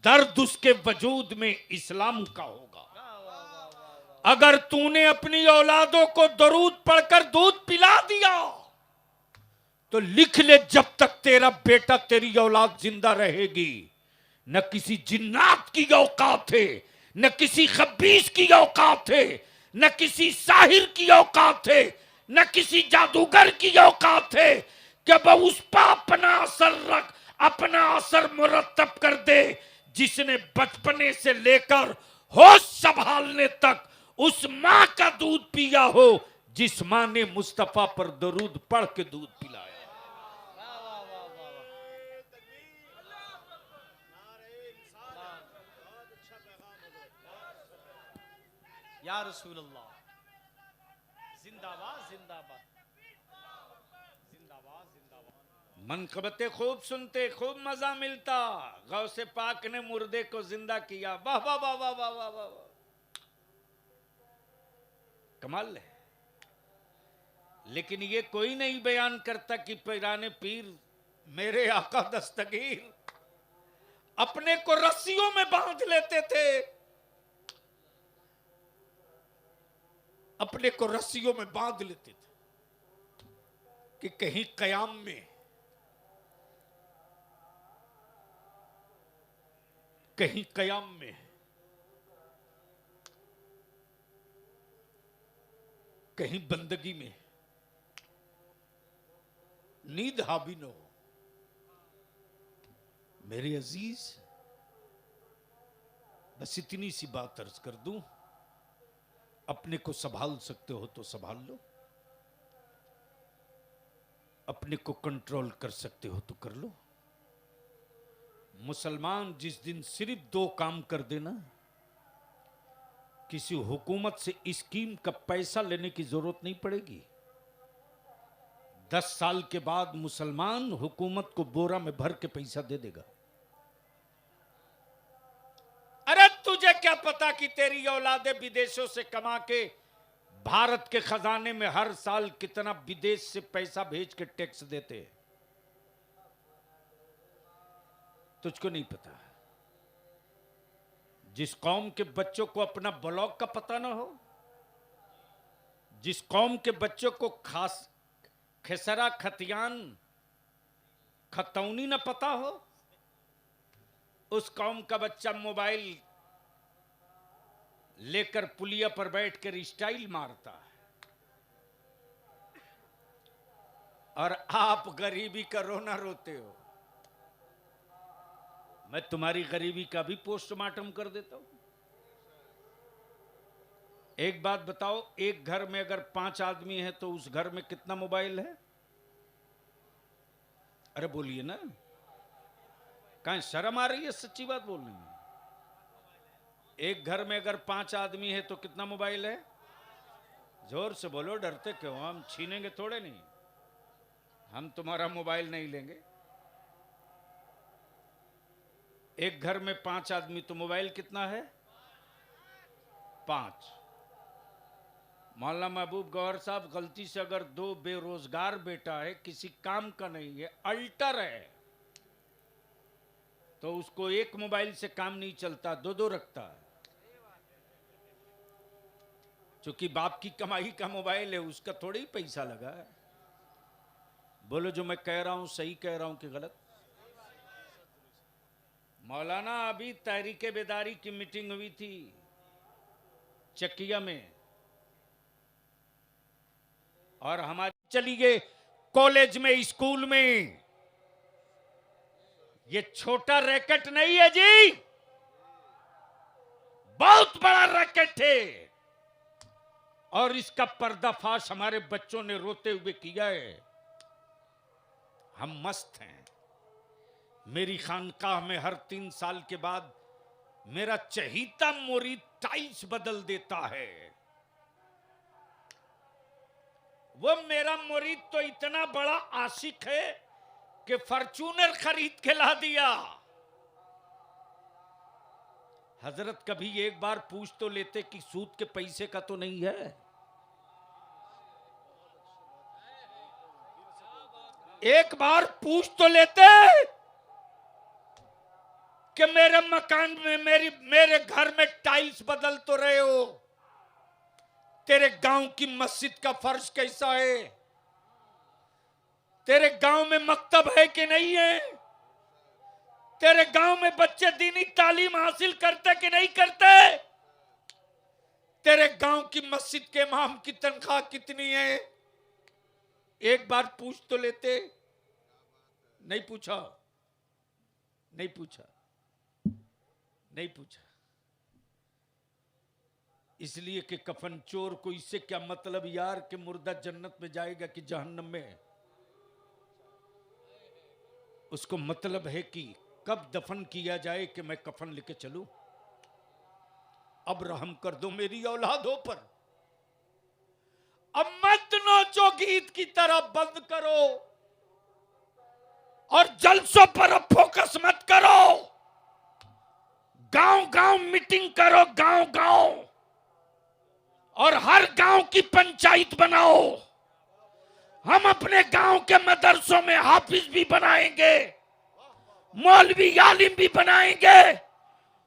दर्द उसके वजूद में इस्लाम का होगा। अगर तूने अपनी औलादों को दरूद पढ़कर दूध पिला दिया तो लिख ले, जब तक तेरा बेटा तेरी औलाद जिंदा रहेगी, न किसी जिन्नात की औकात है, न किसी खबीस की औकात है, न किसी साहिर की औकात है, न किसी जादूगर की औकात है कि वह उस पर अपना असर रख, अपना असर मुरतब कर दे जिसने बचपने से लेकर होश संभालने तक उस मां का दूध पिया हो, जिस मां ने मुस्तफा पर दरूद पढ़ के दूध पिलाया। या रसूल अल्लाह, जिंदाबाद जिंदाबाद जिंदाबाद जिंदाबाद। मनकबते खूब सुनते, खूब मजा मिलता। गौसे पाक ने मुर्दे को जिंदा किया। वाह वाह वाह वाह वाह वाह वाह, कमाल है। लेकिन ये कोई नहीं बयान करता कि पैराने पीर मेरे आका दस्तगीर अपने को रस्सियों में बांध लेते थे, अपने को रस्सियों में बांध लेते थे कि कहीं कयाम में, कहीं कयाम में कहीं बंदगी में नींद हावी न हो। मेरे अजीज, बस इतनी सी बात अर्ज कर दूं, अपने को संभाल सकते हो तो संभाल लो, अपने को कंट्रोल कर सकते हो तो कर लो। मुसलमान जिस दिन सिर्फ दो काम कर देना, किसी हुकूमत से स्कीम का पैसा लेने की जरूरत नहीं पड़ेगी। 10 साल के बाद मुसलमान हुकूमत को बोरा में भर के पैसा दे देगा। अरे तुझे क्या पता कि तेरी औलादे विदेशों से कमा के भारत के खजाने में हर साल कितना विदेश से पैसा भेज के टैक्स देते हैं। तुझको नहीं पता। जिस कौम के बच्चों को अपना ब्लॉक का पता ना हो, जिस कौम के बच्चों को खास खेसरा खतियान खतौनी ना पता हो, उस कौम का बच्चा मोबाइल लेकर पुलिया पर बैठकर स्टाइल मारता है। और आप गरीबी का रोना रोते हो। मैं तुम्हारी गरीबी का भी पोस्टमार्टम कर देता हूं। एक बात बताओ, एक घर में अगर 5 आदमी हैं तो उस घर में कितना मोबाइल है? अरे बोलिए ना, कहीं शर्म आ रही है सच्ची बात बोलने में? एक घर में अगर 5 आदमी है तो कितना मोबाइल है? जोर से बोलो, डरते क्यों? हम छीनेंगे थोड़े नहीं, हम तुम्हारा मोबाइल नहीं लेंगे। एक घर में 5 आदमी तो मोबाइल कितना है? 5। मौलाना महबूब गौहर साहब, गलती से अगर 2 बेरोजगार बेटा है, किसी काम का नहीं है, अल्टर है, तो उसको एक मोबाइल से काम नहीं चलता, 2 रखता है। क्योंकि बाप की कमाई का मोबाइल है, उसका थोड़ी ही पैसा लगा है। बोलो जो मैं कह रहा हूं सही कह रहा हूं कि गलत? मौलाना, अभी तहरीके बेदारी की मीटिंग हुई थी चकिया में, और हमारी चली गए कॉलेज में, स्कूल में। ये छोटा रैकेट नहीं है जी, बहुत बड़ा रैकेट है, और इसका पर्दाफाश हमारे बच्चों ने रोते हुए किया है। हम मस्त हैं। मेरी खानकाह में हर 3 साल के बाद मेरा चहीता मुरीद टाइल्स बदल देता है। वो मेरा मुरीद तो इतना बड़ा आशिक है कि फॉर्च्यूनर खरीद के ला दिया। हजरत कभी एक बार पूछ तो लेते कि सूद के पैसे का तो नहीं है? एक बार पूछ तो लेते कि मेरे मकान में, मेरे घर में टाइल्स बदल तो रहे हो, तेरे गांव की मस्जिद का फर्श कैसा है? तेरे गांव में मकतब है कि नहीं है? तेरे गांव में बच्चे दीनी तालीम हासिल करते कि नहीं करते? तेरे गांव की मस्जिद के इमाम की तनख्वाह कितनी है? एक बार पूछ तो लेते। नहीं पूछा, नहीं पूछा, नहीं पूछा। इसलिए कि कफन चोर को इससे क्या मतलब यार कि मुर्दा जन्नत में जाएगा कि जहन्नम में? उसको मतलब है कि कब दफन किया जाए कि मैं कफन लेके चलूं। अब रहम कर दो मेरी औलादों पर। अब मत नोचो गीत की तरह, बंद करो, और जलसों पर अब फोकस मत करो। गांव गांव मीटिंग करो, गांव गांव, और हर गांव की पंचायत बनाओ। हम अपने गांव के मदरसों में हाफिज भी बनाएंगे, मौलवी आलिम भी बनाएंगे,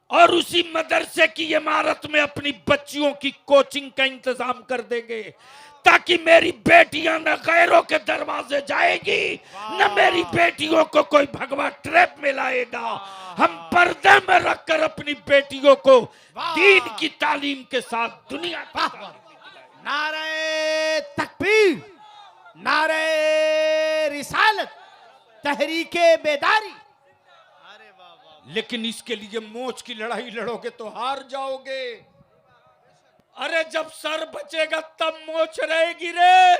और उसी मदरसे की इमारत में अपनी बच्चियों की कोचिंग का इंतजाम कर देंगे, ताकि मेरी बेटियां न गैरों के दरवाजे जाएगी, न मेरी बेटियों को कोई भगवा ट्रैप में लाएगा। हम पर्दे में रखकर अपनी बेटियों को दीन की तालीम के साथ दुनिया। नारे तकबीर, नारे रिसालत, तहरीके बेदारी। लेकिन इसके लिए मोच की लड़ाई लड़ोगे तो हार जाओगे। अरे जब सर बचेगा तब मोच रहेगी रे,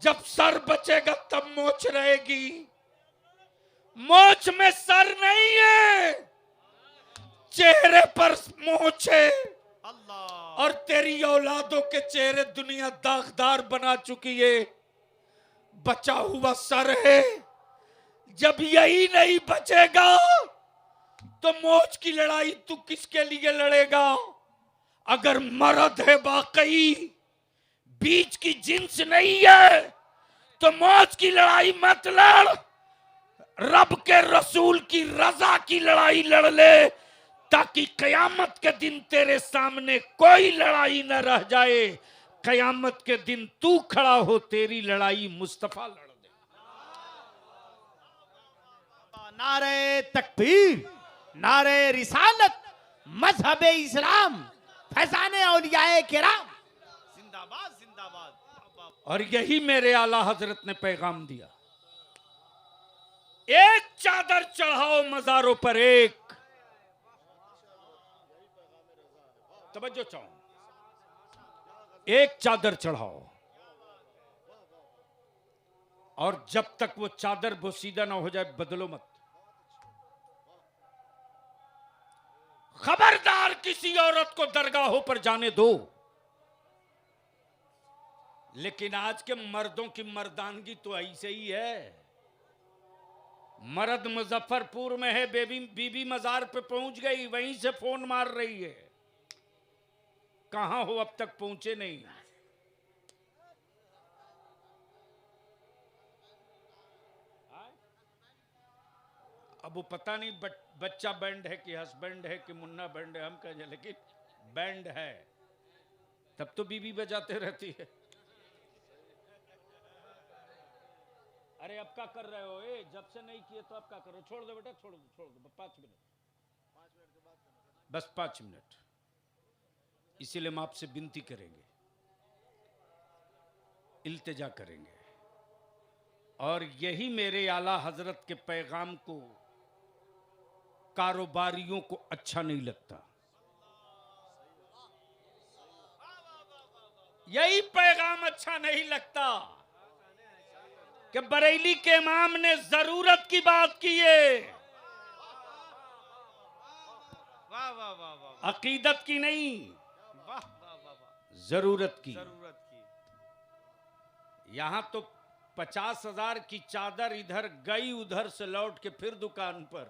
जब सर बचेगा तब मोच रहेगी। मोच में सर नहीं है, चेहरे पर मोच है। और तेरी औलादों के चेहरे दुनिया दागदार बना चुकी है, बचा हुआ सर है। जब यही नहीं बचेगा तो मोच की लड़ाई तू किसके लिए लड़ेगा? अगर मर्द है वाकई, बीच की जिन्स नहीं है, तो मोच की लड़ाई मत लड़। रब के रसूल की रजा की लड़ाई लड़ ले, ताकि कयामत के दिन तेरे सामने कोई लड़ाई न रह जाए। कयामत के दिन तू खड़ा हो, तेरी लड़ाई मुस्तफा लड़ दे। नारे तकबीर, नारे रिसालत, मजहब इस्लाम, फैजाने औलियाए किराम, जिंदाबाद जिंदाबाद। और यही मेरे आला हजरत ने पैगाम दिया, एक चादर चढ़ाओ मजारों पर एक। तवज्जो चाहो, एक चादर चढ़ाओ, और जब तक वो चादर बोसीदा ना हो जाए बदलो मत। खबरदार किसी औरत को दरगाहों पर जाने दो। लेकिन आज के मर्दों की मर्दानगी तो ऐसे ही है। मर्द मुजफ्फरपुर में है, बीबी मजार पे पहुंच गई, वहीं से फोन मार रही है, कहां हो अब तक पहुंचे नहीं। अब वो पता नहीं बच्चा बैंड है कि हस्बैंड है कि मुन्ना बैंड है, हम कहें, लेकिन बैंड है। तब तो बीबी बजाते रहती है। अरे अब क्या कर रहे हो? जब से नहीं किए तो अब क्या करो? छोड़ दो बेटा, छोड़ दो 5 मिनट, बस 5 मिनट। इसीलिए हम आपसे विनती करेंगे, इल्तिजा करेंगे, और यही मेरे आला हजरत के पैगाम को कारोबारियों को अच्छा नहीं लगता। यही पैगाम अच्छा नहीं लगता कि बरेली के इमाम ने जरूरत की बात की है, वाह वाह वाह वाह, अकीदत की नहीं, वाह वाह वाह, जरूरत की। जरूरत की। यहां तो 50,000 की चादर इधर गई, उधर से लौट के फिर दुकान पर।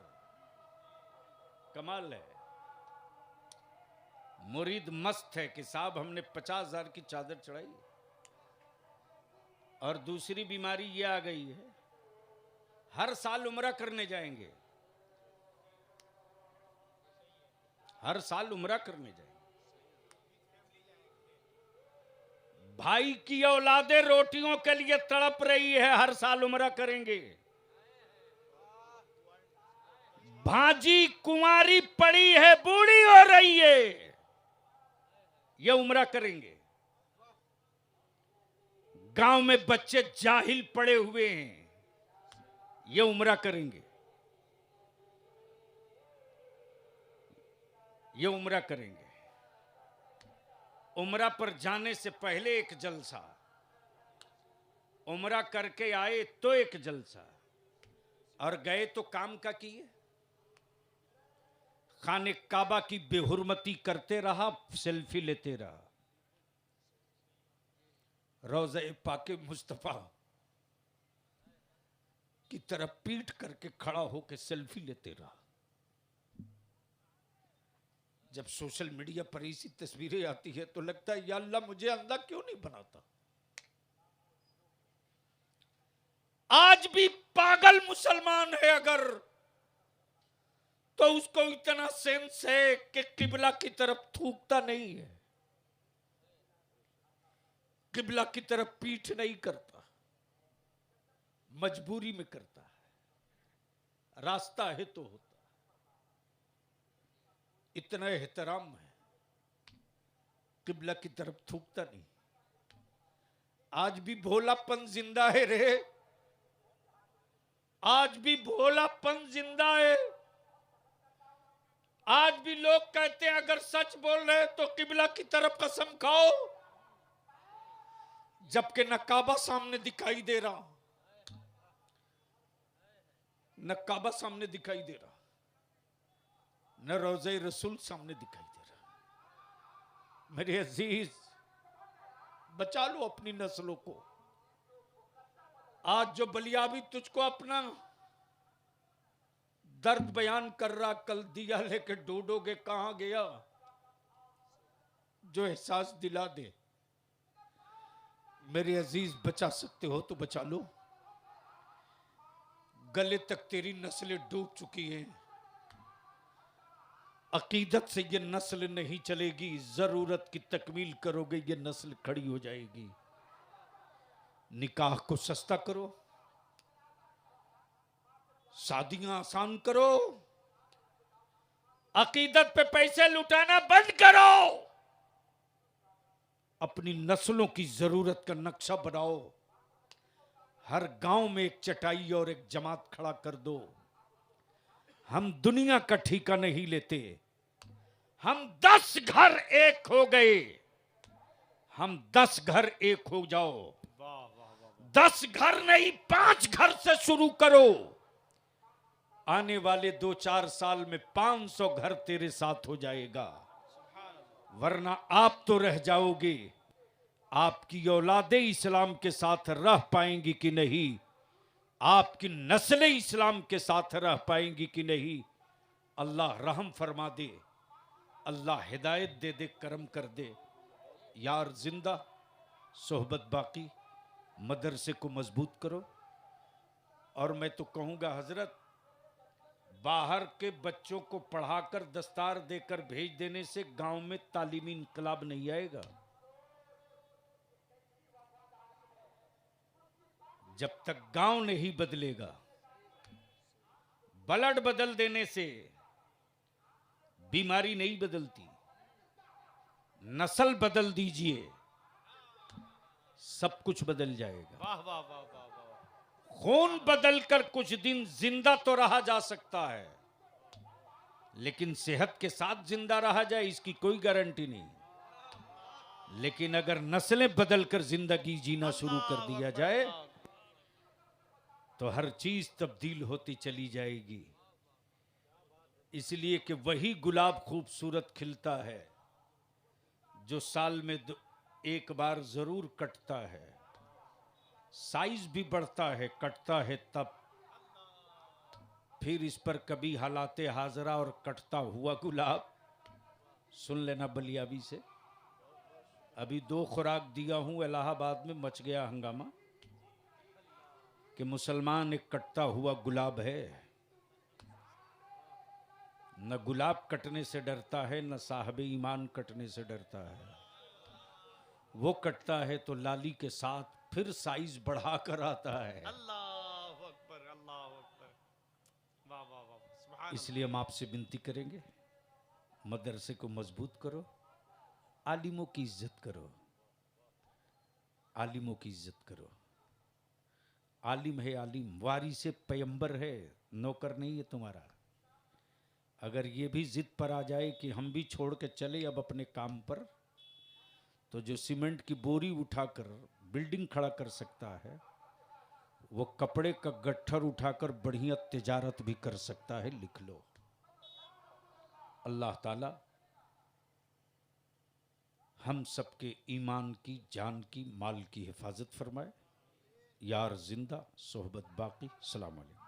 कमाल है। मुरीद मस्त है कि साहब हमने 50,000 की चादर चढ़ाई। और दूसरी बीमारी ये आ गई है, हर साल उम्रा करने जाएंगे, हर साल उम्रा करने जाएंगे। भाई की औलादे रोटियों के लिए तड़प रही है, हर साल उम्रा करेंगे। भाजी कुंवारी पड़ी है, बूढ़ी हो रही है, ये उम्रा करेंगे। गांव में बच्चे जाहिल पड़े हुए हैं, ये उम्रा करेंगे, ये उम्रा करेंगे। उम्रा पर जाने से पहले एक जलसा, उम्रा करके आए तो एक जलसा, और गए तो काम का किए। खाने काबा की बेहुरमती करते रहा, सेल्फी लेते रहा। रोज़े पाके मुस्तफा की तरफ पीठ करके खड़ा होकर सेल्फी लेते रहा। जब सोशल मीडिया पर ऐसी तस्वीरें आती है तो लगता है या अल्लाह मुझे अंधा क्यों नहीं बनाता। आज भी पागल मुसलमान है अगर, तो उसको इतना सेंस है कि किबला की तरफ थूकता नहीं है, किबला की तरफ पीठ नहीं करता, मजबूरी में करता है, रास्ता है तो होता। इतना एहतराम है, किबला की तरफ थूकता नहीं। आज भी भोलापन जिंदा है रे, आज भी भोलापन जिंदा है। आज भी लोग कहते हैं अगर सच बोल रहे हैं तो किबला की तरफ कसम खाओ, जबकि न काबा सामने दिखाई दे रहा, न काबा सामने दिखाई दे रहा, न रोज़े रसूल सामने दिखाई दे रहा। मेरे अजीज, बचा लो अपनी नस्लों को। आज जो बलियाबी तुझको अपना दर्द बयान कर रहा, कल दिया लेके ढूंढोगे कहां गया, जो एहसास दिला दे। मेरे अजीज, बचा सकते हो तो बचा लो। गले तक तेरी नस्लें डूब चुकी हैं। अकीदत से ये नस्ल नहीं चलेगी, जरूरत की तकमील करोगे ये नस्ल खड़ी हो जाएगी। निकाह को सस्ता करो, शादियां आसान करो, अकीदत पे पैसे लुटाना बंद करो, अपनी नस्लों की जरूरत का नक्शा बनाओ। हर गांव में एक चटाई और एक जमात खड़ा कर दो। हम दुनिया का ठेका नहीं लेते। हम 10 घर एक हो गए, हम 10 घर एक हो जाओ। वाह वाह वाह 10 घर नहीं, 5 घर से शुरू करो। आने वाले 2-4 साल में 500 घर तेरे साथ हो जाएगा, वरना आप तो रह जाओगे। आपकी औलादे इस्लाम के साथ रह पाएंगी कि नहीं, आपकी नस्लें इस्लाम के साथ रह पाएंगी कि नहीं। अल्लाह रहम फरमा दे, अल्लाह हिदायत दे दे, करम कर दे। यार जिंदा, सोहबत बाकी, मदरसे को मजबूत करो। और मैं तो कहूँगा हजरत, बाहर के बच्चों को पढ़ाकर दस्तार देकर भेज देने से गांव में तालीमी इनकलाब नहीं आएगा। जब तक गांव नहीं बदलेगा, ब्लड बदल देने से बीमारी नहीं बदलती। नस्ल बदल दीजिए, सब कुछ बदल जाएगा। वाह वाह वाह वाह वाह खून बदलकर कुछ दिन जिंदा तो रहा जा सकता है, लेकिन सेहत के साथ जिंदा रहा जाए इसकी कोई गारंटी नहीं। लेकिन अगर नस्लें बदलकर जिंदगी जीना शुरू कर दिया जाए तो हर चीज तब्दील होती चली जाएगी। इसलिए कि वही गुलाब खूबसूरत खिलता है जो साल में एक बार जरूर कटता है। साइज भी बढ़ता है, कटता है तब। फिर इस पर कभी हालाते हाजरा और कटता हुआ गुलाब सुन लेना बलियाबी से। अभी 2 खुराक दिया हूं, इलाहाबाद में मच गया हंगामा कि मुसलमान एक कटता हुआ गुलाब है। न गुलाब कटने से डरता है, न साहब ईमान कटने से डरता है। वो कटता है तो लाली के साथ फिर साइज बढ़ाकर आता है। अल्लाह अकबर अल्लाह अकबर वाह वाह वाह सुभान इसलिए हम आपसे विनती करेंगे, मदरसे को मजबूत करो, आलिमों की इज्जत करो, आलिमों की इज्जत करो। आलिम है आलिम, वारिसे पैगंबर है, नौकर नहीं है तुम्हारा। अगर ये भी जिद पर आ जाए कि हम भी छोड़ के चले अब अपने काम पर, तो जो सीमेंट की बोरी उठाकर बिल्डिंग खड़ा कर सकता है, वो कपड़े का गट्ठर उठाकर बढ़िया तिजारत भी कर सकता है। लिख लो। अल्लाह ताला हम सबके ईमान की, जान की, माल की हिफाजत फरमाए। यार जिंदा, सोहबत बाकी। सलाम अलैकुम।